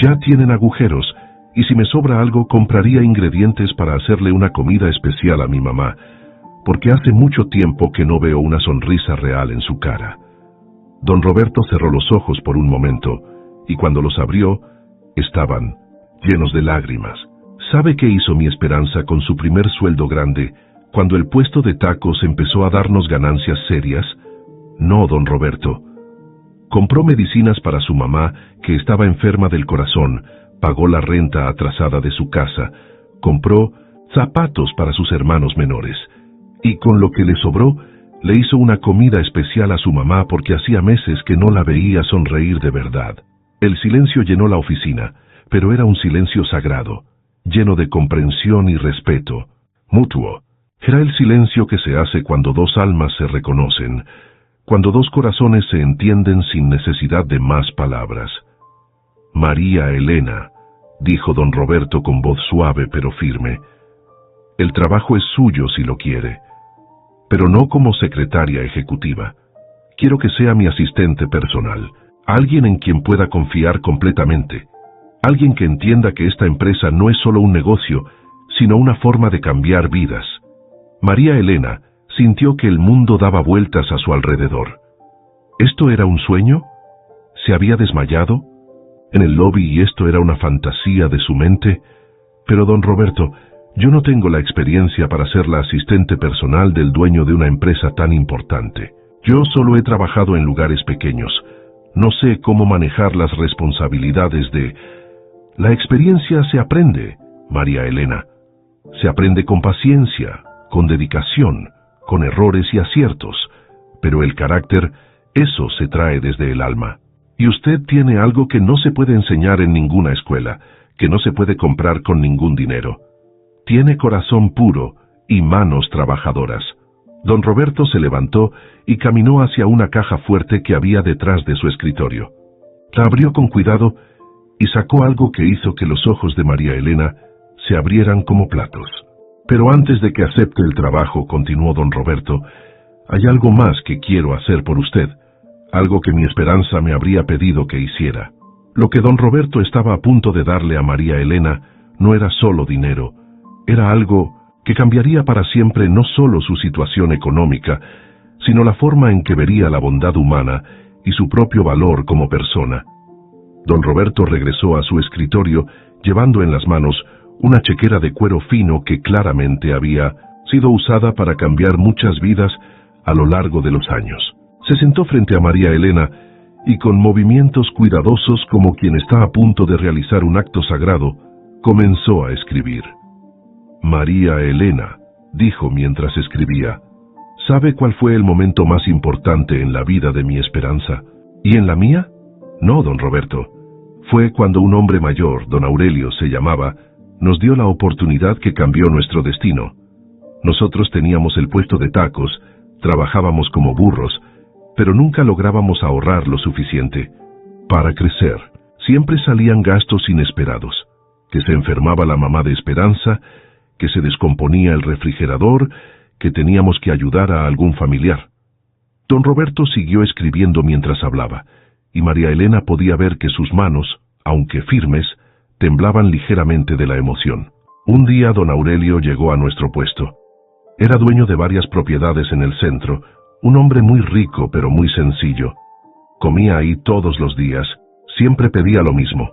ya tienen agujeros, y si me sobra algo compraría ingredientes para hacerle una comida especial a mi mamá, porque hace mucho tiempo que no veo una sonrisa real en su cara. Don Roberto cerró los ojos por un momento, y cuando los abrió, estaban llenos de lágrimas. ¿Sabe qué hizo mi Esperanza con su primer sueldo grande, cuando el puesto de tacos empezó a darnos ganancias serias? No, don Roberto. Compró medicinas para su mamá, que estaba enferma del corazón, pagó la renta atrasada de su casa, compró zapatos para sus hermanos menores, y con lo que le sobró, le hizo una comida especial a su mamá porque hacía meses que no la veía sonreír de verdad. El silencio llenó la oficina, pero era un silencio sagrado, lleno de comprensión y respeto, mutuo. Era el silencio que se hace cuando 2 almas se reconocen, cuando 2 corazones se entienden sin necesidad de más palabras. María Elena, dijo don Roberto con voz suave pero firme, el trabajo es suyo si lo quiere, pero no como secretaria ejecutiva. Quiero que sea mi asistente personal, alguien en quien pueda confiar completamente, alguien que entienda que esta empresa no es solo un negocio, sino una forma de cambiar vidas. María Elena sintió que el mundo daba vueltas a su alrededor. ¿Esto era un sueño? ¿Se había desmayado en el lobby y esto era una fantasía de su mente? Pero don Roberto, yo no tengo la experiencia para ser la asistente personal del dueño de una empresa tan importante. Yo solo he trabajado en lugares pequeños. No sé cómo manejar las responsabilidades de... La experiencia se aprende, María Elena. Se aprende con paciencia, con dedicación, con errores y aciertos, pero el carácter, eso se trae desde el alma. Y usted tiene algo que no se puede enseñar en ninguna escuela, que no se puede comprar con ningún dinero. Tiene corazón puro y manos trabajadoras. Don Roberto se levantó y caminó hacia una caja fuerte que había detrás de su escritorio. La abrió con cuidado y sacó algo que hizo que los ojos de María Elena se abrieran como platos. Pero antes de que acepte el trabajo, continuó don Roberto, hay algo más que quiero hacer por usted, algo que mi Esperanza me habría pedido que hiciera. Lo que don Roberto estaba a punto de darle a María Elena no era solo dinero, era algo que cambiaría para siempre no solo su situación económica, sino la forma en que vería la bondad humana y su propio valor como persona. Don Roberto regresó a su escritorio llevando en las manos una chequera de cuero fino que claramente había sido usada para cambiar muchas vidas a lo largo de los años. Se sentó frente a María Elena y con movimientos cuidadosos como quien está a punto de realizar un acto sagrado, comenzó a escribir. María Elena, dijo mientras escribía, ¿sabe cuál fue el momento más importante en la vida de mi Esperanza? ¿Y en la mía? No, don Roberto. Fue cuando un hombre mayor, don Aurelio se llamaba, nos dio la oportunidad que cambió nuestro destino. Nosotros teníamos el puesto de tacos, trabajábamos como burros, pero nunca lográbamos ahorrar lo suficiente para crecer. Siempre salían gastos inesperados, que se enfermaba la mamá de Esperanza, que se descomponía el refrigerador, que teníamos que ayudar a algún familiar. Don Roberto siguió escribiendo mientras hablaba, y María Elena podía ver que sus manos, aunque firmes, temblaban ligeramente de la emoción. Un día don Aurelio llegó a nuestro puesto. Era dueño de varias propiedades en el centro, un hombre muy rico pero muy sencillo. Comía ahí todos los días, siempre pedía lo mismo,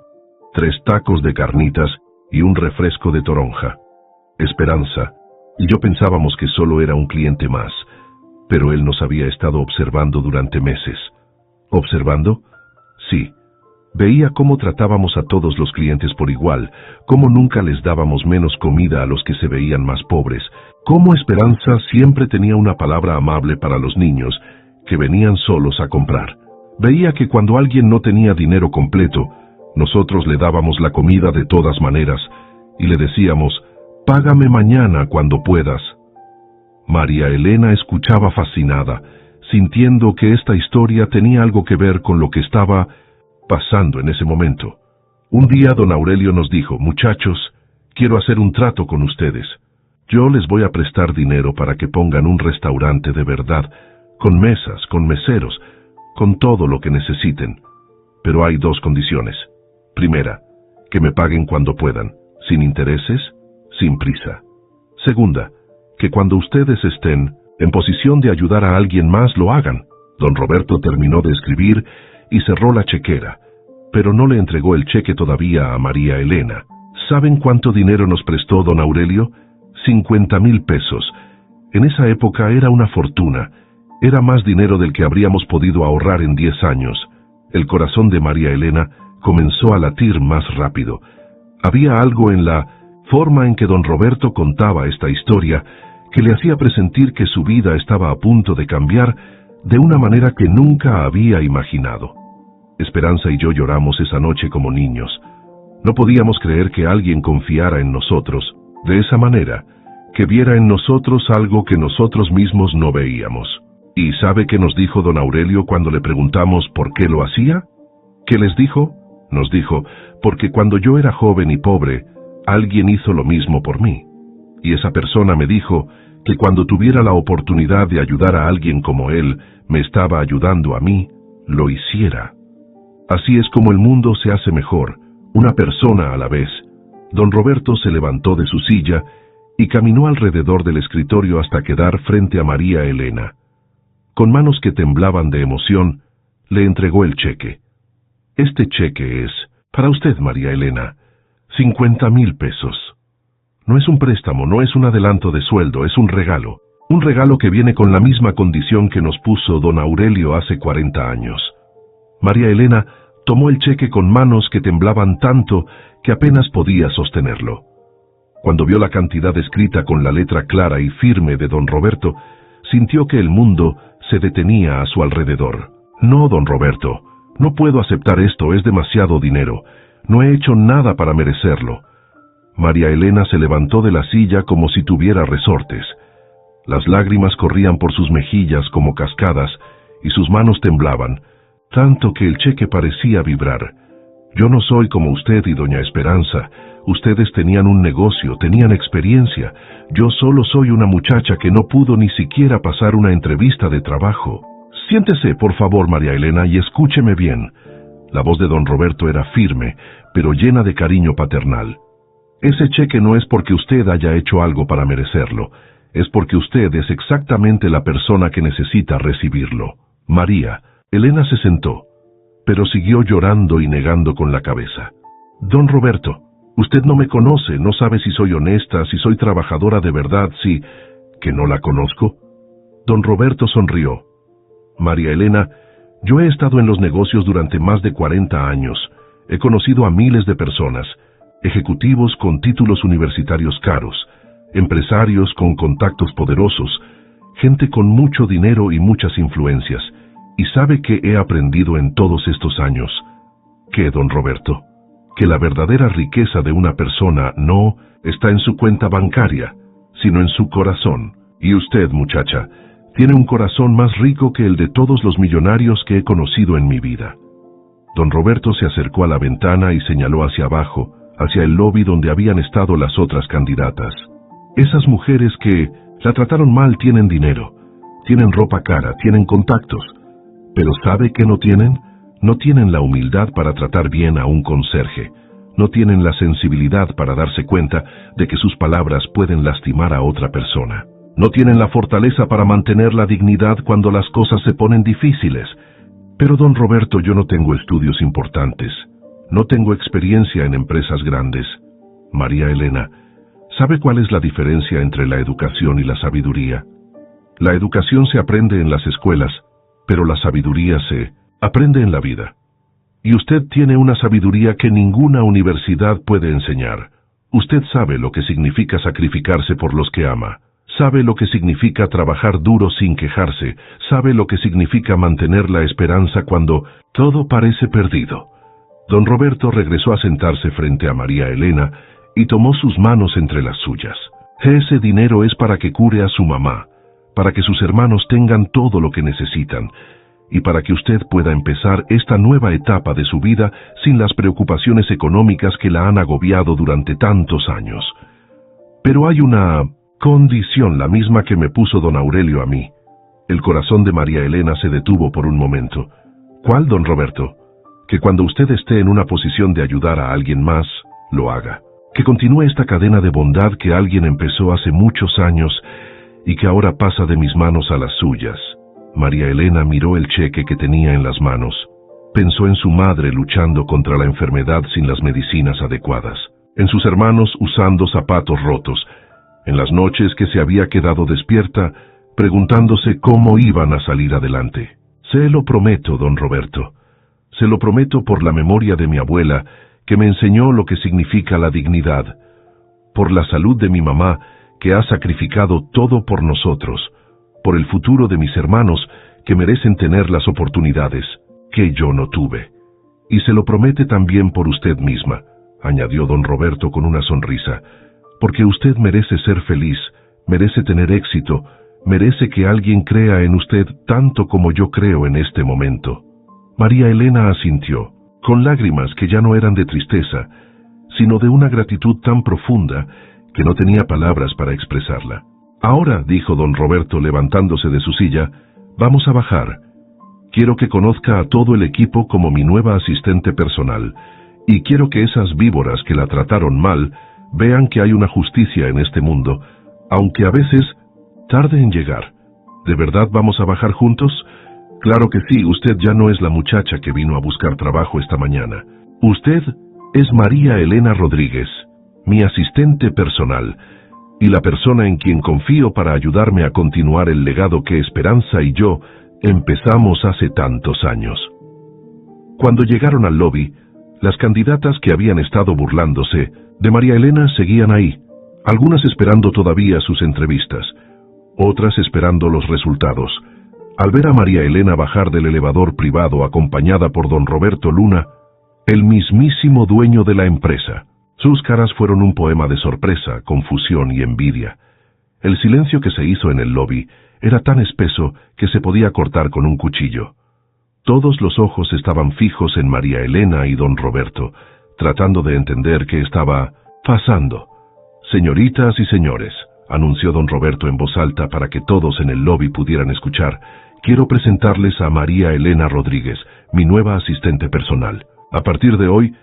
3 tacos de carnitas y un refresco de toronja. Esperanza y yo pensábamos que solo era un cliente más, pero él nos había estado observando durante meses. ¿Observando? Sí. Veía cómo tratábamos a todos los clientes por igual, cómo nunca les dábamos menos comida a los que se veían más pobres, cómo Esperanza siempre tenía una palabra amable para los niños que venían solos a comprar. Veía que cuando alguien no tenía dinero completo, nosotros le dábamos la comida de todas maneras y le decíamos, «Págame mañana cuando puedas». María Elena escuchaba fascinada, sintiendo que esta historia tenía algo que ver con lo que estaba pasando en ese momento. Un día don Aurelio nos dijo, «Muchachos, quiero hacer un trato con ustedes. Yo les voy a prestar dinero para que pongan un restaurante de verdad, con mesas, con meseros, con todo lo que necesiten. Pero hay 2 condiciones. Primera, que me paguen cuando puedan, sin intereses, sin prisa. Segunda, que cuando ustedes estén en posición de ayudar a alguien más lo hagan». Don Roberto terminó de escribir y cerró la chequera, pero no le entregó el cheque todavía a María Elena. ¿Saben cuánto dinero nos prestó don Aurelio? 50,000 pesos. En esa época era una fortuna. Era más dinero del que habríamos podido ahorrar en 10 años. El corazón de María Elena comenzó a latir más rápido. Había algo en la forma en que don Roberto contaba esta historia que le hacía presentir que su vida estaba a punto de cambiar de una manera que nunca había imaginado. Esperanza y yo lloramos esa noche como niños. No podíamos creer que alguien confiara en nosotros de esa manera, que viera en nosotros algo que nosotros mismos no veíamos. ¿Y sabe qué nos dijo don Aurelio cuando le preguntamos por qué lo hacía? ¿Qué les dijo? Nos dijo, porque cuando yo era joven y pobre, alguien hizo lo mismo por mí. Y esa persona me dijo que cuando tuviera la oportunidad de ayudar a alguien como él, me estaba ayudando a mí, lo hiciera. Así es como el mundo se hace mejor, una persona a la vez. Don Roberto se levantó de su silla y caminó alrededor del escritorio hasta quedar frente a María Elena. Con manos que temblaban de emoción, le entregó el cheque. Este cheque es, para usted, María Elena, 50,000 pesos. No es un préstamo, no es un adelanto de sueldo, es un regalo. Un regalo que viene con la misma condición que nos puso don Aurelio hace 40 años. María Elena tomó el cheque con manos que temblaban tanto que apenas podía sostenerlo. Cuando vio la cantidad escrita con la letra clara y firme de don Roberto, sintió que el mundo se detenía a su alrededor. «No, don Roberto, no puedo aceptar esto, es demasiado dinero. No he hecho nada para merecerlo». María Elena se levantó de la silla como si tuviera resortes. Las lágrimas corrían por sus mejillas como cascadas y sus manos temblaban, tanto que el cheque parecía vibrar. «Yo no soy como usted y doña Esperanza. Ustedes tenían un negocio, tenían experiencia. Yo solo soy una muchacha que no pudo ni siquiera pasar una entrevista de trabajo. Siéntese, por favor, María Elena, y escúcheme bien». La voz de don Roberto era firme, pero llena de cariño paternal. «Ese cheque no es porque usted haya hecho algo para merecerlo. Es porque usted es exactamente la persona que necesita recibirlo». María Elena se sentó, pero siguió llorando y negando con la cabeza. «Don Roberto, usted no me conoce, no sabe si soy honesta, si soy trabajadora de verdad, si... ¿Que no la conozco?». Don Roberto sonrió. «María Elena, yo he estado en los negocios durante más de 40 años. He conocido a miles de personas, ejecutivos con títulos universitarios caros, empresarios con contactos poderosos, gente con mucho dinero y muchas influencias. ¿Y sabe qué he aprendido en todos estos años? ¿Qué, don Roberto? Que la verdadera riqueza de una persona no está en su cuenta bancaria, sino en su corazón. Y usted, muchacha, tiene un corazón más rico que el de todos los millonarios que he conocido en mi vida». Don Roberto se acercó a la ventana y señaló hacia abajo, hacia el lobby donde habían estado las otras candidatas. «Esas mujeres que la trataron mal tienen dinero, tienen ropa cara, tienen contactos. Pero ¿sabe qué no tienen? No tienen la humildad para tratar bien a un conserje. No tienen la sensibilidad para darse cuenta de que sus palabras pueden lastimar a otra persona. No tienen la fortaleza para mantener la dignidad cuando las cosas se ponen difíciles. Pero, don Roberto, yo no tengo estudios importantes. No tengo experiencia en empresas grandes. María Elena, ¿sabe cuál es la diferencia entre la educación y la sabiduría? La educación se aprende en las escuelas, pero la sabiduría se aprende en la vida. Y usted tiene una sabiduría que ninguna universidad puede enseñar. Usted sabe lo que significa sacrificarse por los que ama. Sabe lo que significa trabajar duro sin quejarse. Sabe lo que significa mantener la esperanza cuando todo parece perdido. Don Roberto regresó a sentarse frente a María Elena y tomó sus manos entre las suyas. Ese dinero es para que cure a su mamá, para que sus hermanos tengan todo lo que necesitan, y para que usted pueda empezar esta nueva etapa de su vida sin las preocupaciones económicas que la han agobiado durante tantos años. Pero hay una condición, la misma que me puso don Aurelio a mí. El corazón de María Elena se detuvo por un momento. ¿Cuál, don Roberto? Que cuando usted esté en una posición de ayudar a alguien más, lo haga. Que continúe esta cadena de bondad que alguien empezó hace muchos años y que ahora pasa de mis manos a las suyas. María Elena miró el cheque que tenía en las manos. Pensó en su madre luchando contra la enfermedad sin las medicinas adecuadas, en sus hermanos usando zapatos rotos, en las noches que se había quedado despierta, preguntándose cómo iban a salir adelante. Se lo prometo, don Roberto. Se lo prometo por la memoria de mi abuela, que me enseñó lo que significa la dignidad, por la salud de mi mamá, que ha sacrificado todo por nosotros, por el futuro de mis hermanos, que merecen tener las oportunidades que yo no tuve. Y se lo promete también por usted misma, añadió don Roberto con una sonrisa, porque usted merece ser feliz, merece tener éxito, merece que alguien crea en usted tanto como yo creo en este momento. María Elena asintió, con lágrimas que ya no eran de tristeza, sino de una gratitud tan profunda que no tenía palabras para expresarla. Ahora, dijo don Roberto levantándose de su silla, vamos a bajar. Quiero que conozca a todo el equipo como mi nueva asistente personal, y quiero que esas víboras que la trataron mal vean que hay una justicia en este mundo, aunque a veces tarde en llegar. ¿De verdad vamos a bajar juntos? Claro que sí, usted ya no es la muchacha que vino a buscar trabajo esta mañana. Usted es María Elena Rodríguez, mi asistente personal, y la persona en quien confío para ayudarme a continuar el legado que Esperanza y yo empezamos hace tantos años. Cuando llegaron al lobby, las candidatas que habían estado burlándose de María Elena seguían ahí, algunas esperando todavía sus entrevistas, otras esperando los resultados. Al ver a María Elena bajar del elevador privado acompañada por don Roberto Luna, el mismísimo dueño de la empresa, sus caras fueron un poema de sorpresa, confusión y envidia. El silencio que se hizo en el lobby era tan espeso que se podía cortar con un cuchillo. Todos los ojos estaban fijos en María Elena y don Roberto, tratando de entender qué estaba pasando. Señoritas y señores, anunció don Roberto en voz alta para que todos en el lobby pudieran escuchar, quiero presentarles a María Elena Rodríguez, mi nueva asistente personal. A partir de hoy,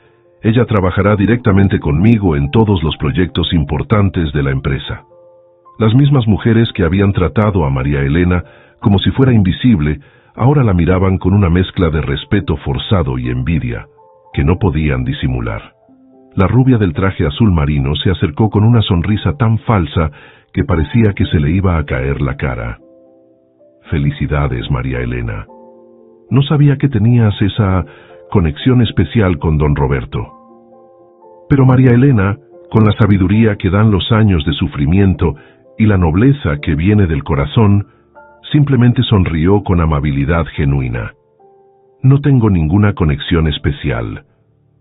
ella trabajará directamente conmigo en todos los proyectos importantes de la empresa. Las mismas mujeres que habían tratado a María Elena como si fuera invisible, ahora la miraban con una mezcla de respeto forzado y envidia, que no podían disimular. La rubia del traje azul marino se acercó con una sonrisa tan falsa que parecía que se le iba a caer la cara. Felicidades, María Elena. No sabía que tenías esa conexión especial con don Roberto. Pero María Elena, con la sabiduría que dan los años de sufrimiento y la nobleza que viene del corazón, simplemente sonrió con amabilidad genuina. No tengo ninguna conexión especial.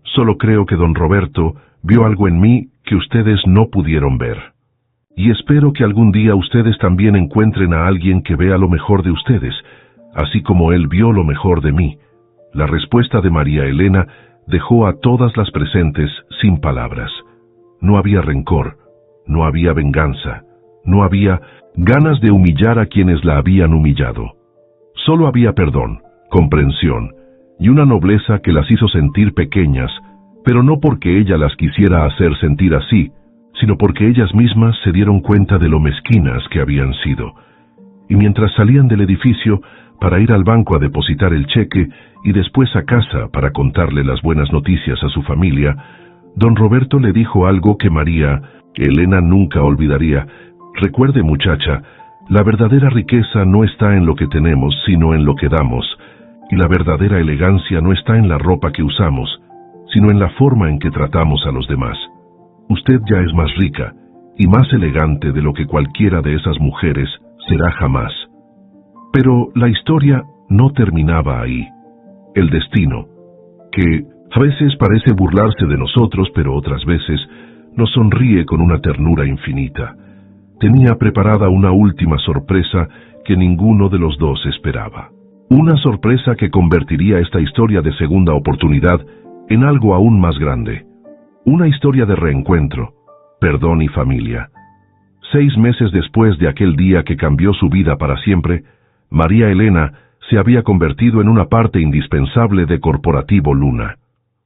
Solo creo que don Roberto vio algo en mí que ustedes no pudieron ver. Y espero que algún día ustedes también encuentren a alguien que vea lo mejor de ustedes, así como él vio lo mejor de mí. La respuesta de María Elena dejó a todas las presentes sin palabras. No había rencor, no había venganza, no había ganas de humillar a quienes la habían humillado. Solo había perdón, comprensión y una nobleza que las hizo sentir pequeñas, pero no porque ella las quisiera hacer sentir así, sino porque ellas mismas se dieron cuenta de lo mezquinas que habían sido. Y mientras salían del edificio para ir al banco a depositar el cheque y después a casa para contarle las buenas noticias a su familia, don Roberto le dijo algo que María Elena nunca olvidaría. Recuerde, muchacha, La verdadera riqueza no está en lo que tenemos, sino en lo que damos, y la verdadera elegancia no está en la ropa que usamos, sino en la forma en que tratamos a los demás. Usted ya es más rica y más elegante de lo que cualquiera de esas mujeres será jamás. Pero la historia no terminaba ahí. El destino, que a veces parece burlarse de nosotros, pero otras veces nos sonríe con una ternura infinita, tenía preparada una última sorpresa que ninguno de los dos esperaba. Una sorpresa que convertiría esta historia de segunda oportunidad en algo aún más grande. Una historia de reencuentro, perdón y familia. 6 meses después de aquel día que cambió su vida para siempre, María Elena se había convertido en una parte indispensable de Corporativo Luna.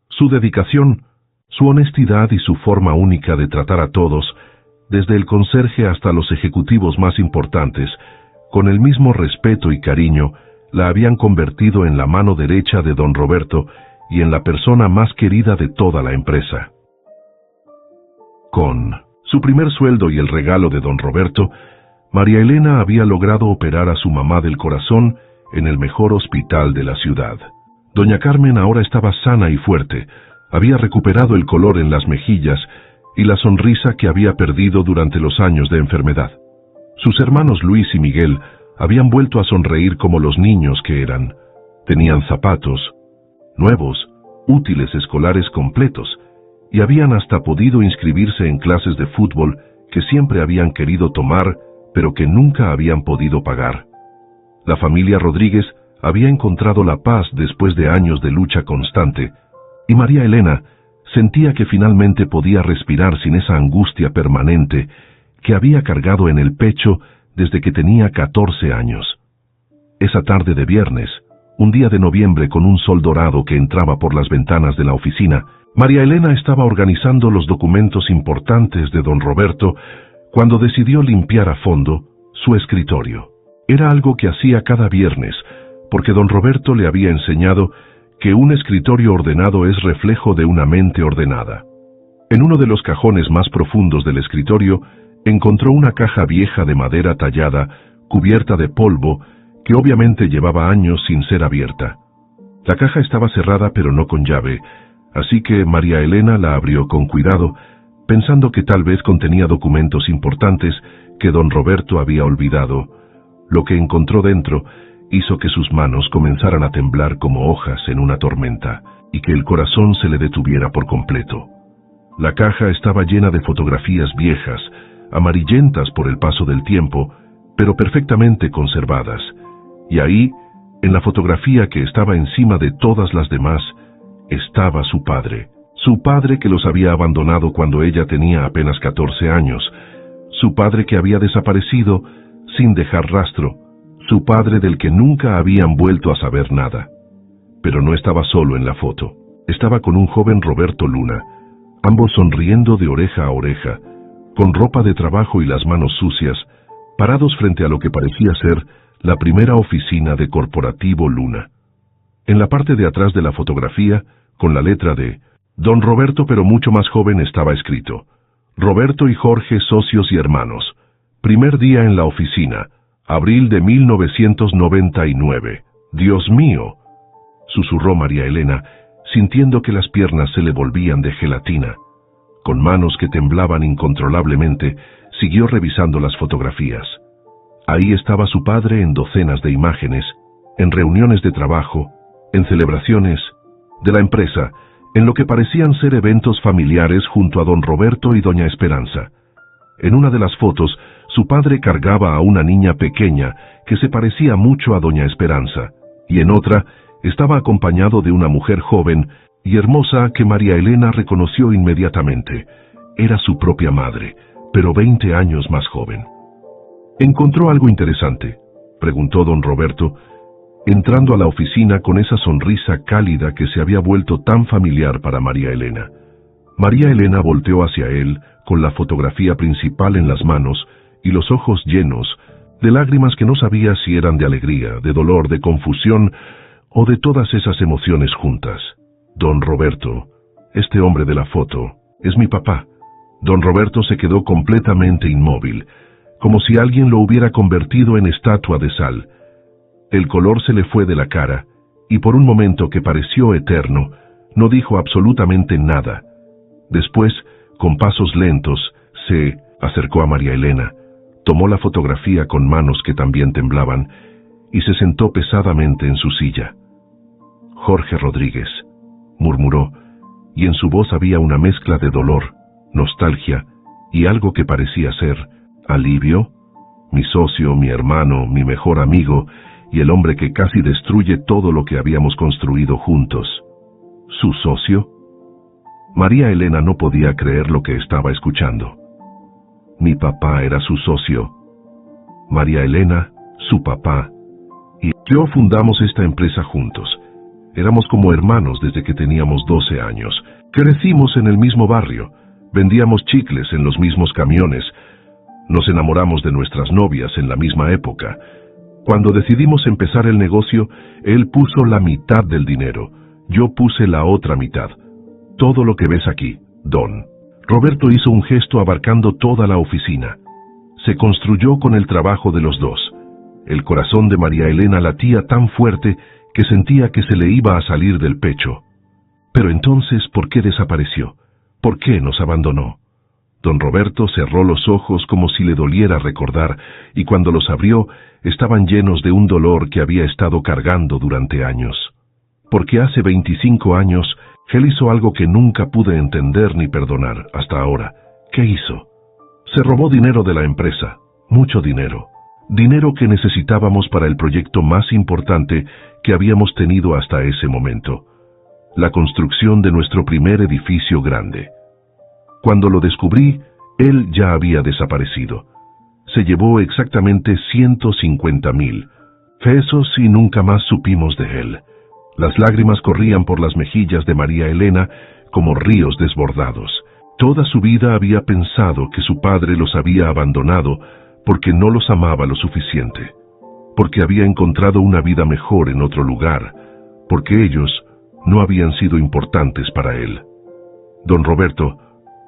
Su dedicación, su honestidad y su forma única de tratar a todos, desde el conserje hasta los ejecutivos más importantes, con el mismo respeto y cariño, la habían convertido en la mano derecha de don Roberto y en la persona más querida de toda la empresa. Con su primer sueldo y el regalo de don Roberto, María Elena había logrado operar a su mamá del corazón en el mejor hospital de la ciudad. Doña Carmen ahora estaba sana y fuerte, había recuperado el color en las mejillas y la sonrisa que había perdido durante los años de enfermedad. Sus hermanos Luis y Miguel habían vuelto a sonreír como los niños que eran. Tenían zapatos nuevos, útiles escolares completos, y habían hasta podido inscribirse en clases de fútbol que siempre habían querido tomar, pero que nunca habían podido pagar. La familia Rodríguez había encontrado la paz después de años de lucha constante, y María Elena sentía que finalmente podía respirar sin esa angustia permanente que había cargado en el pecho desde que tenía 14 años. Esa tarde de viernes, un día de noviembre con un sol dorado que entraba por las ventanas de la oficina, María Elena estaba organizando los documentos importantes de don Roberto cuando decidió limpiar a fondo su escritorio. Era algo que hacía cada viernes, porque don Roberto le había enseñado que un escritorio ordenado es reflejo de una mente ordenada. En uno de los cajones más profundos del escritorio encontró una caja vieja de madera tallada, cubierta de polvo, que obviamente llevaba años sin ser abierta. La caja estaba cerrada pero no con llave, así que María Elena la abrió con cuidado, pensando que tal vez contenía documentos importantes que don Roberto había olvidado. Lo que encontró dentro hizo que sus manos comenzaran a temblar como hojas en una tormenta, y que el corazón se le detuviera por completo. La caja estaba llena de fotografías viejas, amarillentas por el paso del tiempo, pero perfectamente conservadas, y ahí, en la fotografía que estaba encima de todas las demás, estaba su padre que los había abandonado cuando ella tenía apenas 14 años, su padre que había desaparecido sin dejar rastro, su padre del que nunca habían vuelto a saber nada. Pero no estaba solo en la foto, estaba con un joven Roberto Luna, ambos sonriendo de oreja a oreja, con ropa de trabajo y las manos sucias, parados frente a lo que parecía ser la primera oficina de Corporativo Luna. En la parte de atrás de la fotografía, con la letra de Don Roberto, pero mucho más joven, estaba escrito: Roberto y Jorge, socios y hermanos. Primer día en la oficina, abril de 1999. Dios mío, susurró María Elena, sintiendo que las piernas se le volvían de gelatina. Con manos que temblaban incontrolablemente, siguió revisando las fotografías. Ahí estaba su padre en docenas de imágenes, en reuniones de trabajo, en celebraciones de la empresa, en lo que parecían ser eventos familiares junto a don Roberto y doña Esperanza. En una de las fotos, su padre cargaba a una niña pequeña que se parecía mucho a doña Esperanza, y en otra estaba acompañado de una mujer joven y hermosa que María Elena reconoció inmediatamente. Era su propia madre, pero 20 años más joven. ¿Encontró algo interesante?, preguntó don Roberto, entrando a la oficina con esa sonrisa cálida que se había vuelto tan familiar para María Elena. María Elena volteó hacia él con la fotografía principal en las manos y los ojos llenos de lágrimas que no sabía si eran de alegría, de dolor, de confusión o de todas esas emociones juntas. Don Roberto, este hombre de la foto, es mi papá. Don Roberto se quedó completamente inmóvil. como si alguien lo hubiera convertido en estatua de sal. El color se le fue de la cara, y por un momento que pareció eterno, no dijo absolutamente nada. Después, con pasos lentos, se acercó a María Elena, tomó la fotografía con manos que también temblaban, y se sentó pesadamente en su silla. «Jorge Rodríguez», murmuró, y en su voz había una mezcla de dolor, nostalgia y algo que parecía ser alivio. «Mi socio, mi hermano, mi mejor amigo, y el hombre que casi destruye todo lo que habíamos construido juntos». ¿Su socio? María Elena no podía creer lo que estaba escuchando. Mi papá era su socio. María Elena, su papá, y yo fundamos esta empresa juntos. Éramos como hermanos desde que teníamos 12 años. Crecimos en el mismo barrio, vendíamos chicles en los mismos camiones, nos enamoramos de nuestras novias en la misma época. Cuando decidimos empezar el negocio, él puso la mitad del dinero, yo puse la otra mitad. Todo lo que ves aquí, Don. Roberto hizo un gesto abarcando toda la oficina. Se construyó con el trabajo de los dos. El corazón de María Elena latía tan fuerte que sentía que se le iba a salir del pecho. Pero entonces, ¿por qué desapareció? ¿Por qué nos abandonó? Don Roberto cerró los ojos como si le doliera recordar, y cuando los abrió, estaban llenos de un dolor que había estado cargando durante años. Porque hace 25 años, él hizo algo que nunca pude entender ni perdonar hasta ahora. ¿Qué hizo? Se robó dinero de la empresa, mucho dinero. Dinero que necesitábamos para el proyecto más importante que habíamos tenido hasta ese momento, la construcción de nuestro primer edificio grande. Cuando lo descubrí, él ya había desaparecido. Se llevó exactamente 150,000 pesos y nunca más supimos de él. Las lágrimas corrían por las mejillas de María Elena como ríos desbordados. Toda su vida había pensado que su padre los había abandonado porque no los amaba lo suficiente, porque había encontrado una vida mejor en otro lugar, porque ellos no habían sido importantes para él. Don Roberto,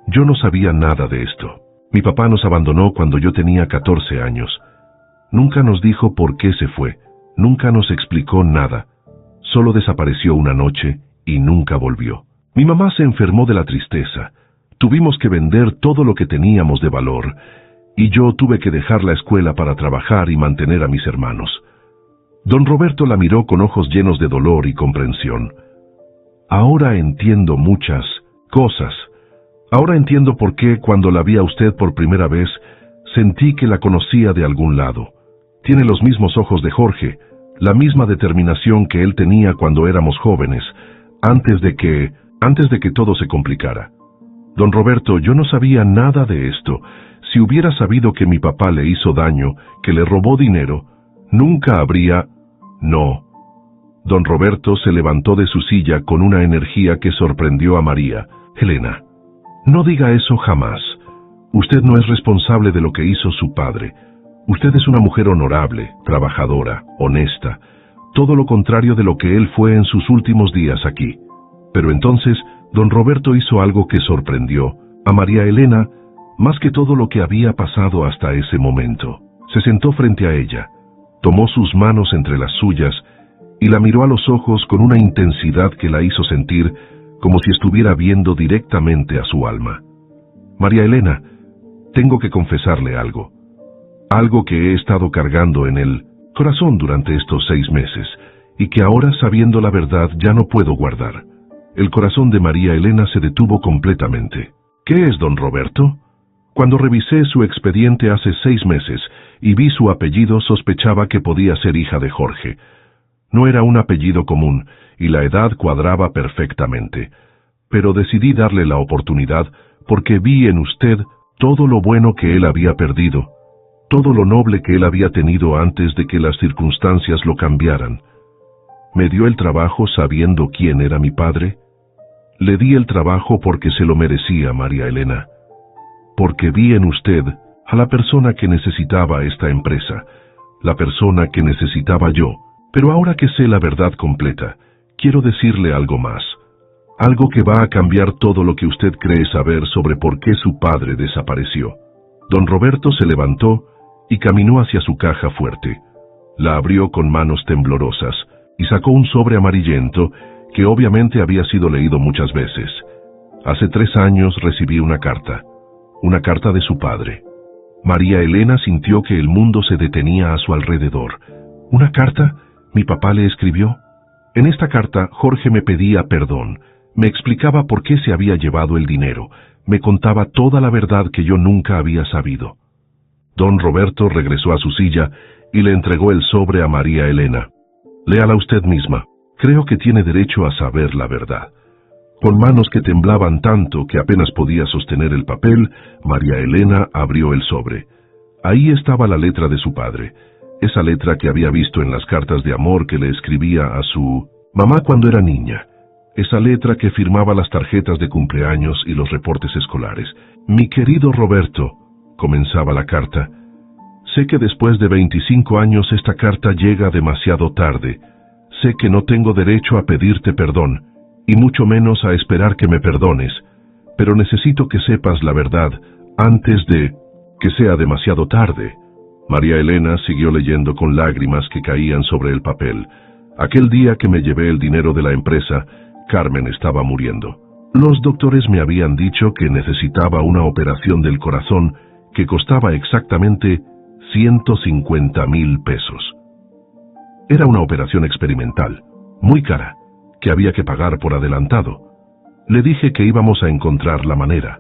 yo no sabía nada de esto. Mi papá nos abandonó cuando yo tenía 14 años. Nunca nos dijo por qué se fue, nunca nos explicó nada. Solo desapareció una noche y nunca volvió. Mi mamá se enfermó de la tristeza. Tuvimos que vender todo lo que teníamos de valor, y yo tuve que dejar la escuela para trabajar y mantener a mis hermanos. Don Roberto la miró con ojos llenos de dolor y comprensión. Ahora entiendo muchas cosas. Ahora entiendo por qué cuando la vi a usted por primera vez, sentí que la conocía de algún lado. Tiene los mismos ojos de Jorge, la misma determinación que él tenía cuando éramos jóvenes, antes de que todo se complicara. Don Roberto, yo no sabía nada de esto. Si hubiera sabido que mi papá le hizo daño, que le robó dinero, nunca habría... No. Don Roberto se levantó de su silla con una energía que sorprendió a María. Elena, no diga eso jamás. Usted no es responsable de lo que hizo su padre. Usted es una mujer honorable, trabajadora, honesta, todo lo contrario de lo que él fue en sus últimos días aquí. Pero entonces, don Roberto hizo algo que sorprendió a María Elena más que todo lo que había pasado hasta ese momento. Se sentó frente a ella, tomó sus manos entre las suyas y la miró a los ojos con una intensidad que la hizo sentir como si estuviera viendo directamente a su alma. María Elena, tengo que confesarle algo. Algo que he estado cargando en el corazón durante estos 6 meses, y que ahora, sabiendo la verdad, ya no puedo guardar. El corazón de María Elena se detuvo completamente. ¿Qué es, don Roberto? Cuando revisé su expediente hace 6 meses y vi su apellido, sospechaba que podía ser hija de Jorge. No era un apellido común, y la edad cuadraba perfectamente. Pero decidí darle la oportunidad porque vi en usted todo lo bueno que él había perdido, todo lo noble que él había tenido antes de que las circunstancias lo cambiaran. ¿Me dio el trabajo sabiendo quién era mi padre? Le di el trabajo porque se lo merecía, María Elena. Porque vi en usted a la persona que necesitaba esta empresa, la persona que necesitaba yo. Pero ahora que sé la verdad completa, quiero decirle algo más. Algo que va a cambiar todo lo que usted cree saber sobre por qué su padre desapareció. Don Roberto se levantó y caminó hacia su caja fuerte. La abrió con manos temblorosas y sacó un sobre amarillento que obviamente había sido leído muchas veces. Hace 3 años recibí una carta de su padre. María Elena sintió que el mundo se detenía a su alrededor. ¿Una carta? ¿Mi papá le escribió? En esta carta, Jorge me pedía perdón, me explicaba por qué se había llevado el dinero, me contaba toda la verdad que yo nunca había sabido. Don Roberto regresó a su silla y le entregó el sobre a María Elena. Léala usted misma. Creo que tiene derecho a saber la verdad. Con manos que temblaban tanto que apenas podía sostener el papel, María Elena abrió el sobre. Ahí estaba la letra de su padre, esa letra que había visto en las cartas de amor que le escribía a su mamá cuando era niña, esa letra que firmaba las tarjetas de cumpleaños y los reportes escolares. Mi querido Roberto, comenzaba la carta, sé que después de 25 años esta carta llega demasiado tarde. Sé que no tengo derecho a pedirte perdón, y mucho menos a esperar que me perdones, pero necesito que sepas la verdad antes de que sea demasiado tarde. María Elena siguió leyendo con lágrimas que caían sobre el papel. Aquel día que me llevé el dinero de la empresa, Carmen estaba muriendo. Los doctores me habían dicho que necesitaba una operación del corazón que costaba exactamente 150,000 pesos. Era una operación experimental, muy cara, que había que pagar por adelantado. Le dije que íbamos a encontrar la manera,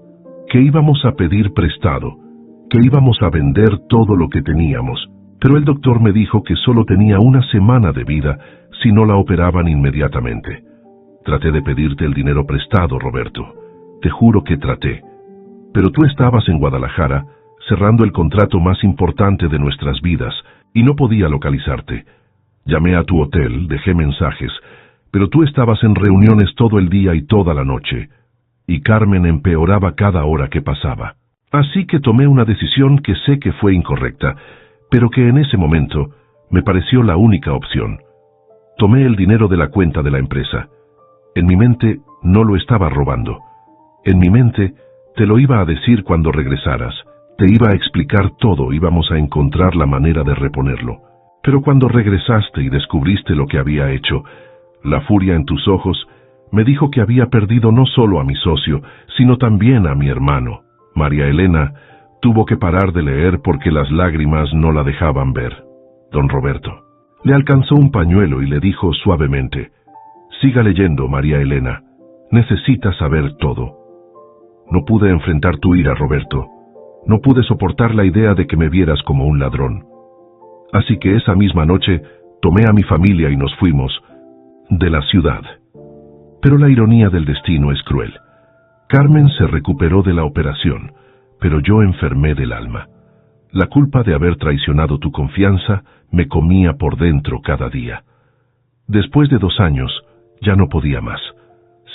que íbamos a pedir prestado, que íbamos a vender todo lo que teníamos, pero el doctor me dijo que solo tenía 1 semana de vida si no la operaban inmediatamente. Traté de pedirte el dinero prestado, Roberto. Te juro que traté. Pero tú estabas en Guadalajara, cerrando el contrato más importante de nuestras vidas, y no podía localizarte. Llamé a tu hotel, dejé mensajes, pero tú estabas en reuniones todo el día y toda la noche, y Carmen empeoraba cada hora que pasaba. Así que tomé una decisión que sé que fue incorrecta, pero que en ese momento me pareció la única opción. Tomé el dinero de la cuenta de la empresa. En mi mente no lo estaba robando. En mi mente te lo iba a decir cuando regresaras. Te iba a explicar todo, íbamos a encontrar la manera de reponerlo. Pero cuando regresaste y descubriste lo que había hecho, la furia en tus ojos me dijo que había perdido no solo a mi socio, sino también a mi hermano. María Elena tuvo que parar de leer porque las lágrimas no la dejaban ver. Don Roberto le alcanzó un pañuelo y le dijo suavemente: «Siga leyendo, María Elena. Necesitas saber todo». No pude enfrentar tu ira, Roberto. No pude soportar la idea de que me vieras como un ladrón. Así que esa misma noche tomé a mi familia y nos fuimos de la ciudad. Pero la ironía del destino es cruel. Carmen se recuperó de la operación, pero yo enfermé del alma. La culpa de haber traicionado tu confianza me comía por dentro cada día. Después de 2 años, ya no podía más.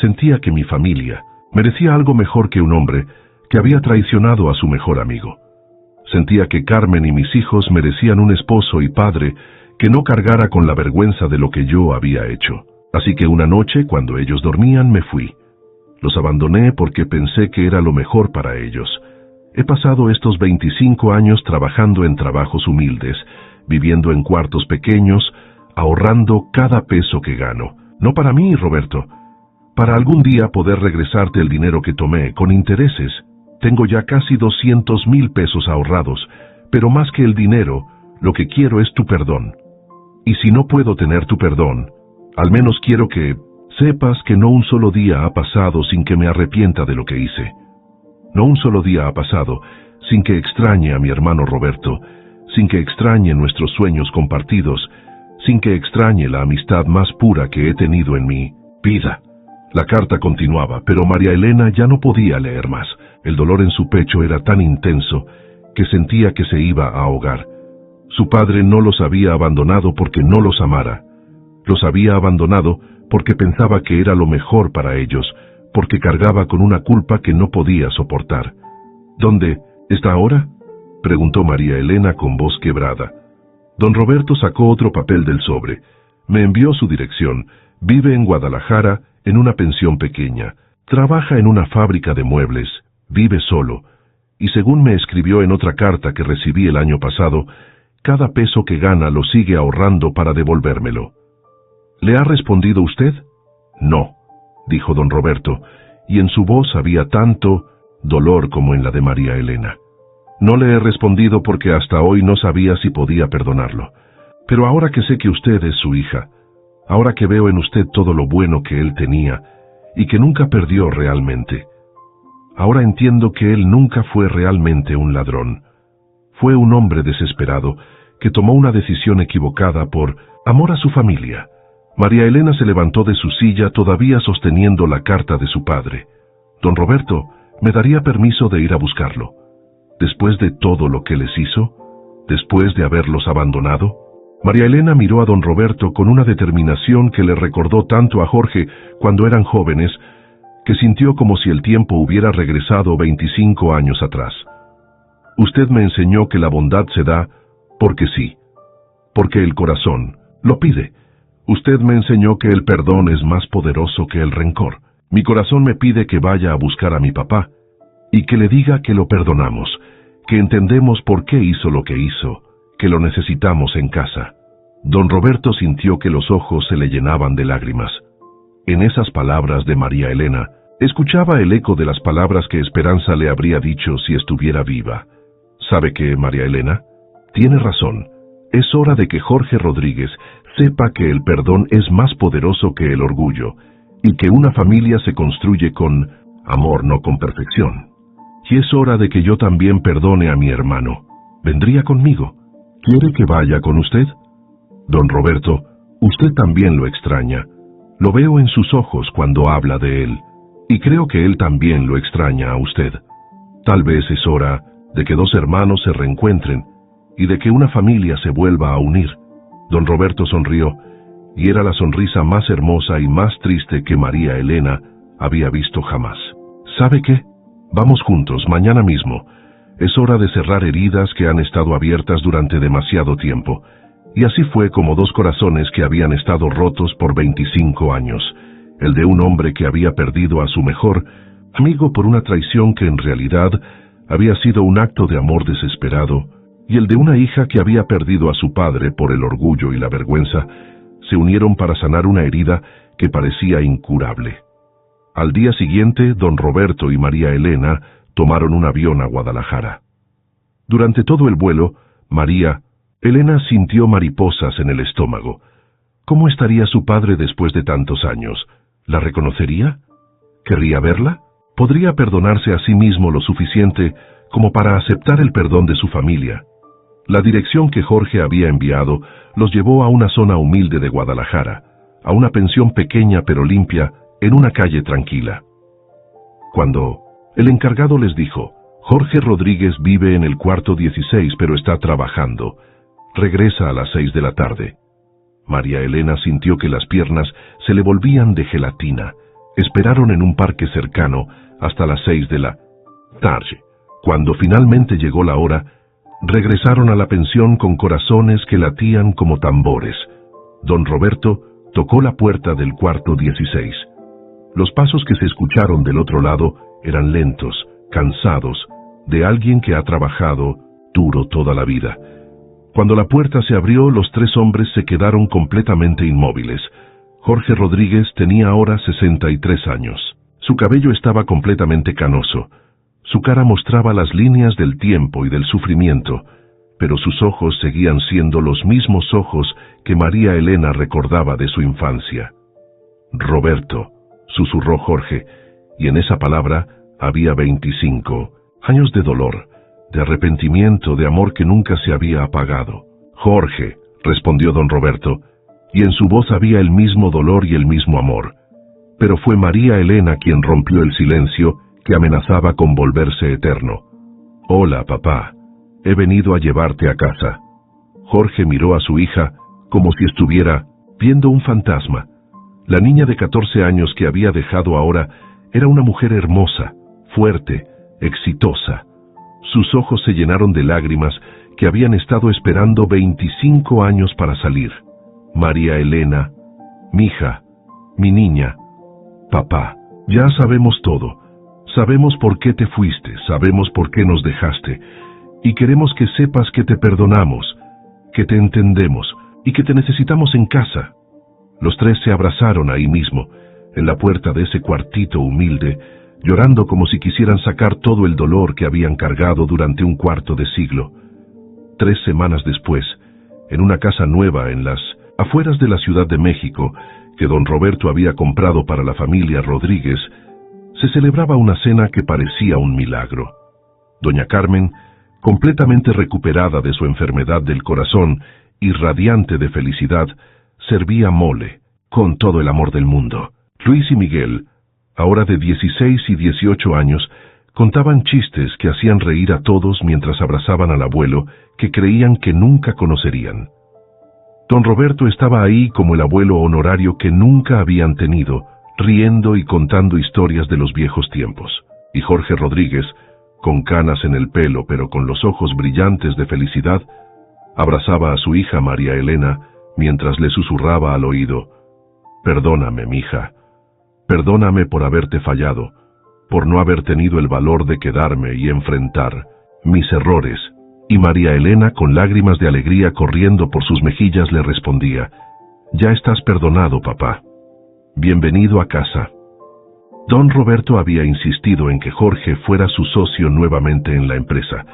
Sentía que mi familia merecía algo mejor que un hombre que había traicionado a su mejor amigo. Sentía que Carmen y mis hijos merecían un esposo y padre que no cargara con la vergüenza de lo que yo había hecho. Así que una noche, cuando ellos dormían, me fui. Los abandoné porque pensé que era lo mejor para ellos. He pasado estos 25 años trabajando en trabajos humildes, viviendo en cuartos pequeños, ahorrando cada peso que gano. No para mí, Roberto. Para algún día poder regresarte el dinero que tomé, con intereses. Tengo ya casi 200,000 pesos ahorrados, pero más que el dinero, lo que quiero es tu perdón. Y si no puedo tener tu perdón, al menos quiero que sepas que no un solo día ha pasado sin que me arrepienta de lo que hice. No un solo día ha pasado sin que extrañe a mi hermano Roberto, sin que extrañe nuestros sueños compartidos, sin que extrañe la amistad más pura que he tenido en mi vida. La carta continuaba, pero María Elena ya no podía leer más. El dolor en su pecho era tan intenso que sentía que se iba a ahogar. Su padre no los había abandonado porque no los amara. Los había abandonado porque pensaba que era lo mejor para ellos, porque cargaba con una culpa que no podía soportar. ¿Dónde está ahora?, preguntó María Elena con voz quebrada. Don Roberto sacó otro papel del sobre. Me envió su dirección. Vive en Guadalajara, en una pensión pequeña. Trabaja en una fábrica de muebles. Vive solo. y según me escribió en otra carta que recibí el año pasado, cada peso que gana lo sigue ahorrando para devolvérmelo. ¿Le ha respondido usted? No, dijo don Roberto, y en su voz había tanto dolor como en la de María Elena. No le he respondido porque hasta hoy no sabía si podía perdonarlo. Pero ahora que sé que usted es su hija, ahora que veo en usted todo lo bueno que él tenía y que nunca perdió realmente, ahora entiendo que él nunca fue realmente un ladrón. Fue un hombre desesperado que tomó una decisión equivocada por amor a su familia. María Elena se levantó de su silla todavía sosteniendo la carta de su padre. Don Roberto, ¿me daría permiso de ir a buscarlo? Después de todo lo que les hizo, después de haberlos abandonado. María Elena miró a don Roberto con una determinación que le recordó tanto a Jorge cuando eran jóvenes, que sintió como si el tiempo hubiera regresado 25 años atrás. Usted me enseñó que la bondad se da porque sí, porque el corazón lo pide. Usted me enseñó que el perdón es más poderoso que el rencor. Mi corazón me pide que vaya a buscar a mi papá y que le diga que lo perdonamos, que entendemos por qué hizo lo que hizo, que lo necesitamos en casa. Don Roberto sintió que los ojos se le llenaban de lágrimas. En esas palabras de María Elena, escuchaba el eco de las palabras que Esperanza le habría dicho si estuviera viva. ¿Sabe qué, María Elena? Tiene razón. Es hora de que Jorge Rodríguez sepa que el perdón es más poderoso que el orgullo, y que una familia se construye con amor, no con perfección. Y es hora de que yo también perdone a mi hermano. ¿Vendría conmigo? ¿Quiere que vaya con usted? Don Roberto, usted también lo extraña. Lo veo en sus ojos cuando habla de él, y creo que él también lo extraña a usted. Tal vez es hora de que dos hermanos se reencuentren, y de que una familia se vuelva a unir. Don Roberto sonrió, y era la sonrisa más hermosa y más triste que María Elena había visto jamás. ¿Sabe qué? Vamos juntos, mañana mismo. Es hora de cerrar heridas que han estado abiertas durante demasiado tiempo. Y así fue como dos corazones que habían estado rotos por 25 años. El de un hombre que había perdido a su mejor amigo por una traición que en realidad había sido un acto de amor desesperado, y el de una hija que había perdido a su padre por el orgullo y la vergüenza, se unieron para sanar una herida que parecía incurable. Al día siguiente, don Roberto y María Elena tomaron un avión a Guadalajara. Durante todo el vuelo, María Elena sintió mariposas en el estómago. ¿Cómo estaría su padre después de tantos años? ¿La reconocería? ¿Querría verla? ¿Podría perdonarse a sí mismo lo suficiente como para aceptar el perdón de su familia? La dirección que Jorge había enviado los llevó a una zona humilde de Guadalajara, a una pensión pequeña pero limpia, en una calle tranquila. Cuando el encargado les dijo, Jorge Rodríguez vive en el cuarto 16 pero está trabajando, regresa a las 6 de la tarde. María Elena sintió que las piernas se le volvían de gelatina. Esperaron en un parque cercano hasta las 6 de la tarde. Cuando finalmente llegó la hora, regresaron a la pensión con corazones que latían como tambores. Don Roberto tocó la puerta del cuarto 16. Los pasos que se escucharon del otro lado eran lentos, cansados, de alguien que ha trabajado duro toda la vida. Cuando la puerta se abrió, los tres hombres se quedaron completamente inmóviles. Jorge Rodríguez tenía ahora 63 años. Su cabello estaba completamente canoso. Su cara mostraba las líneas del tiempo y del sufrimiento, pero sus ojos seguían siendo los mismos ojos que María Elena recordaba de su infancia. Roberto, susurró Jorge, y en esa palabra había 25 años de dolor, de arrepentimiento, de amor que nunca se había apagado. Jorge, respondió don Roberto, y en su voz había el mismo dolor y el mismo amor. Pero fue María Elena quien rompió el silencio que amenazaba con volverse eterno. Hola, papá. He venido a llevarte a casa. Jorge miró a su hija como si estuviera viendo un fantasma. La niña de 14 años que había dejado ahora era una mujer hermosa, fuerte, exitosa. Sus ojos se llenaron de lágrimas que habían estado esperando 25 años para salir. María Elena, mi hija, mi niña, papá, ya sabemos todo. Sabemos por qué te fuiste, sabemos por qué nos dejaste, y queremos que sepas que te perdonamos, que te entendemos y que te necesitamos en casa. Los tres se abrazaron ahí mismo, en la puerta de ese cuartito humilde, llorando como si quisieran sacar todo el dolor que habían cargado durante un cuarto de siglo. 3 semanas después, en una casa nueva en las afueras de la Ciudad de México, que don Roberto había comprado para la familia Rodríguez, se celebraba una cena que parecía un milagro. Doña Carmen, completamente recuperada de su enfermedad del corazón y radiante de felicidad, servía mole, con todo el amor del mundo. Luis y Miguel, ahora de 16 y 18 años, contaban chistes que hacían reír a todos mientras abrazaban al abuelo que creían que nunca conocerían. Don Roberto estaba ahí como el abuelo honorario que nunca habían tenido, riendo y contando historias de los viejos tiempos. Y Jorge Rodríguez, con canas en el pelo pero con los ojos brillantes de felicidad, abrazaba a su hija María Elena mientras le susurraba al oído: «Perdóname, mija, perdóname por haberte fallado, por no haber tenido el valor de quedarme y enfrentar mis errores». Y María Elena, con lágrimas de alegría corriendo por sus mejillas, le respondía: «Ya estás perdonado, papá. Bienvenido a casa». Don Roberto había insistido en que Jorge fuera su socio nuevamente en la empresa,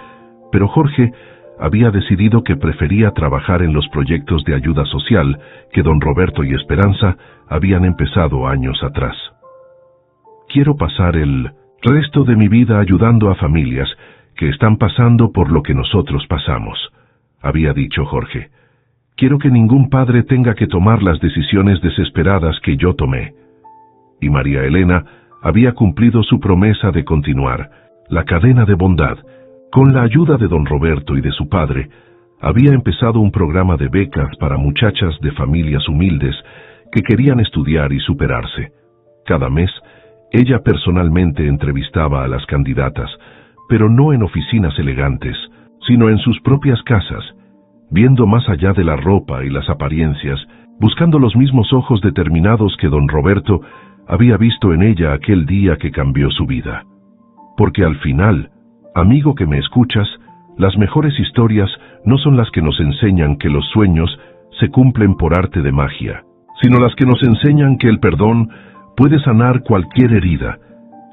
pero Jorge había decidido que prefería trabajar en los proyectos de ayuda social que don Roberto y Esperanza habían empezado años atrás. «Quiero pasar el resto de mi vida ayudando a familias que están pasando por lo que nosotros pasamos», había dicho Jorge. «Quiero que ningún padre tenga que tomar las decisiones desesperadas que yo tomé». Y María Elena había cumplido su promesa de continuar la cadena de bondad. Con la ayuda de don Roberto y de su padre, había empezado un programa de becas para muchachas de familias humildes que querían estudiar y superarse. Cada mes, ella personalmente entrevistaba a las candidatas, pero no en oficinas elegantes, sino en sus propias casas, viendo más allá de la ropa y las apariencias, buscando los mismos ojos determinados que don Roberto había visto en ella aquel día que cambió su vida. Porque al final, amigo que me escuchas, las mejores historias no son las que nos enseñan que los sueños se cumplen por arte de magia, sino las que nos enseñan que el perdón puede sanar cualquier herida,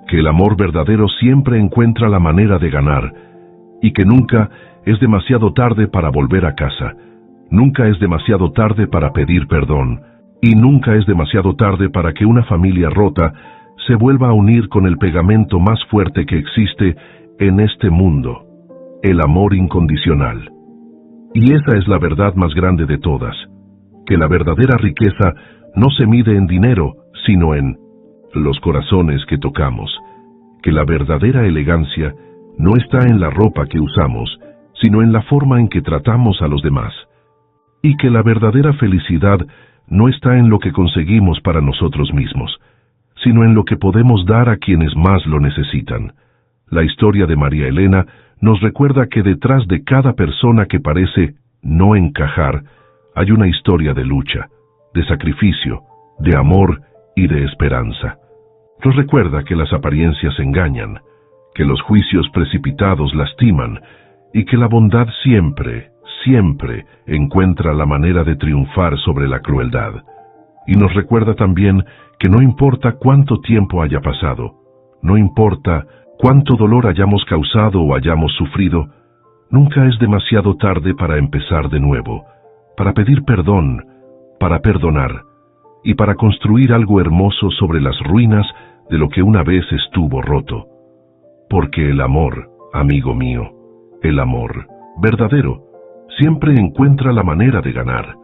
que el amor verdadero siempre encuentra la manera de ganar, y que nunca es demasiado tarde para volver a casa, nunca es demasiado tarde para pedir perdón, y nunca es demasiado tarde para que una familia rota se vuelva a unir con el pegamento más fuerte que existe en este mundo, el amor incondicional. Y esa es la verdad más grande de todas, que la verdadera riqueza no se mide en dinero, sino en los corazones que tocamos, que la verdadera elegancia no está en la ropa que usamos, sino en la forma en que tratamos a los demás, y que la verdadera felicidad no está en lo que conseguimos para nosotros mismos, sino en lo que podemos dar a quienes más lo necesitan. La historia de María Elena nos recuerda que detrás de cada persona que parece no encajar, hay una historia de lucha, de sacrificio, de amor y de esperanza. Nos recuerda que las apariencias engañan, que los juicios precipitados lastiman, y que la bondad siempre, siempre encuentra la manera de triunfar sobre la crueldad. Y nos recuerda también que no importa cuánto tiempo haya pasado, no importa cuánto dolor hayamos causado o hayamos sufrido, nunca es demasiado tarde para empezar de nuevo, para pedir perdón, para perdonar, y para construir algo hermoso sobre las ruinas de lo que una vez estuvo roto. Porque el amor, amigo mío, el amor verdadero, siempre encuentra la manera de ganar.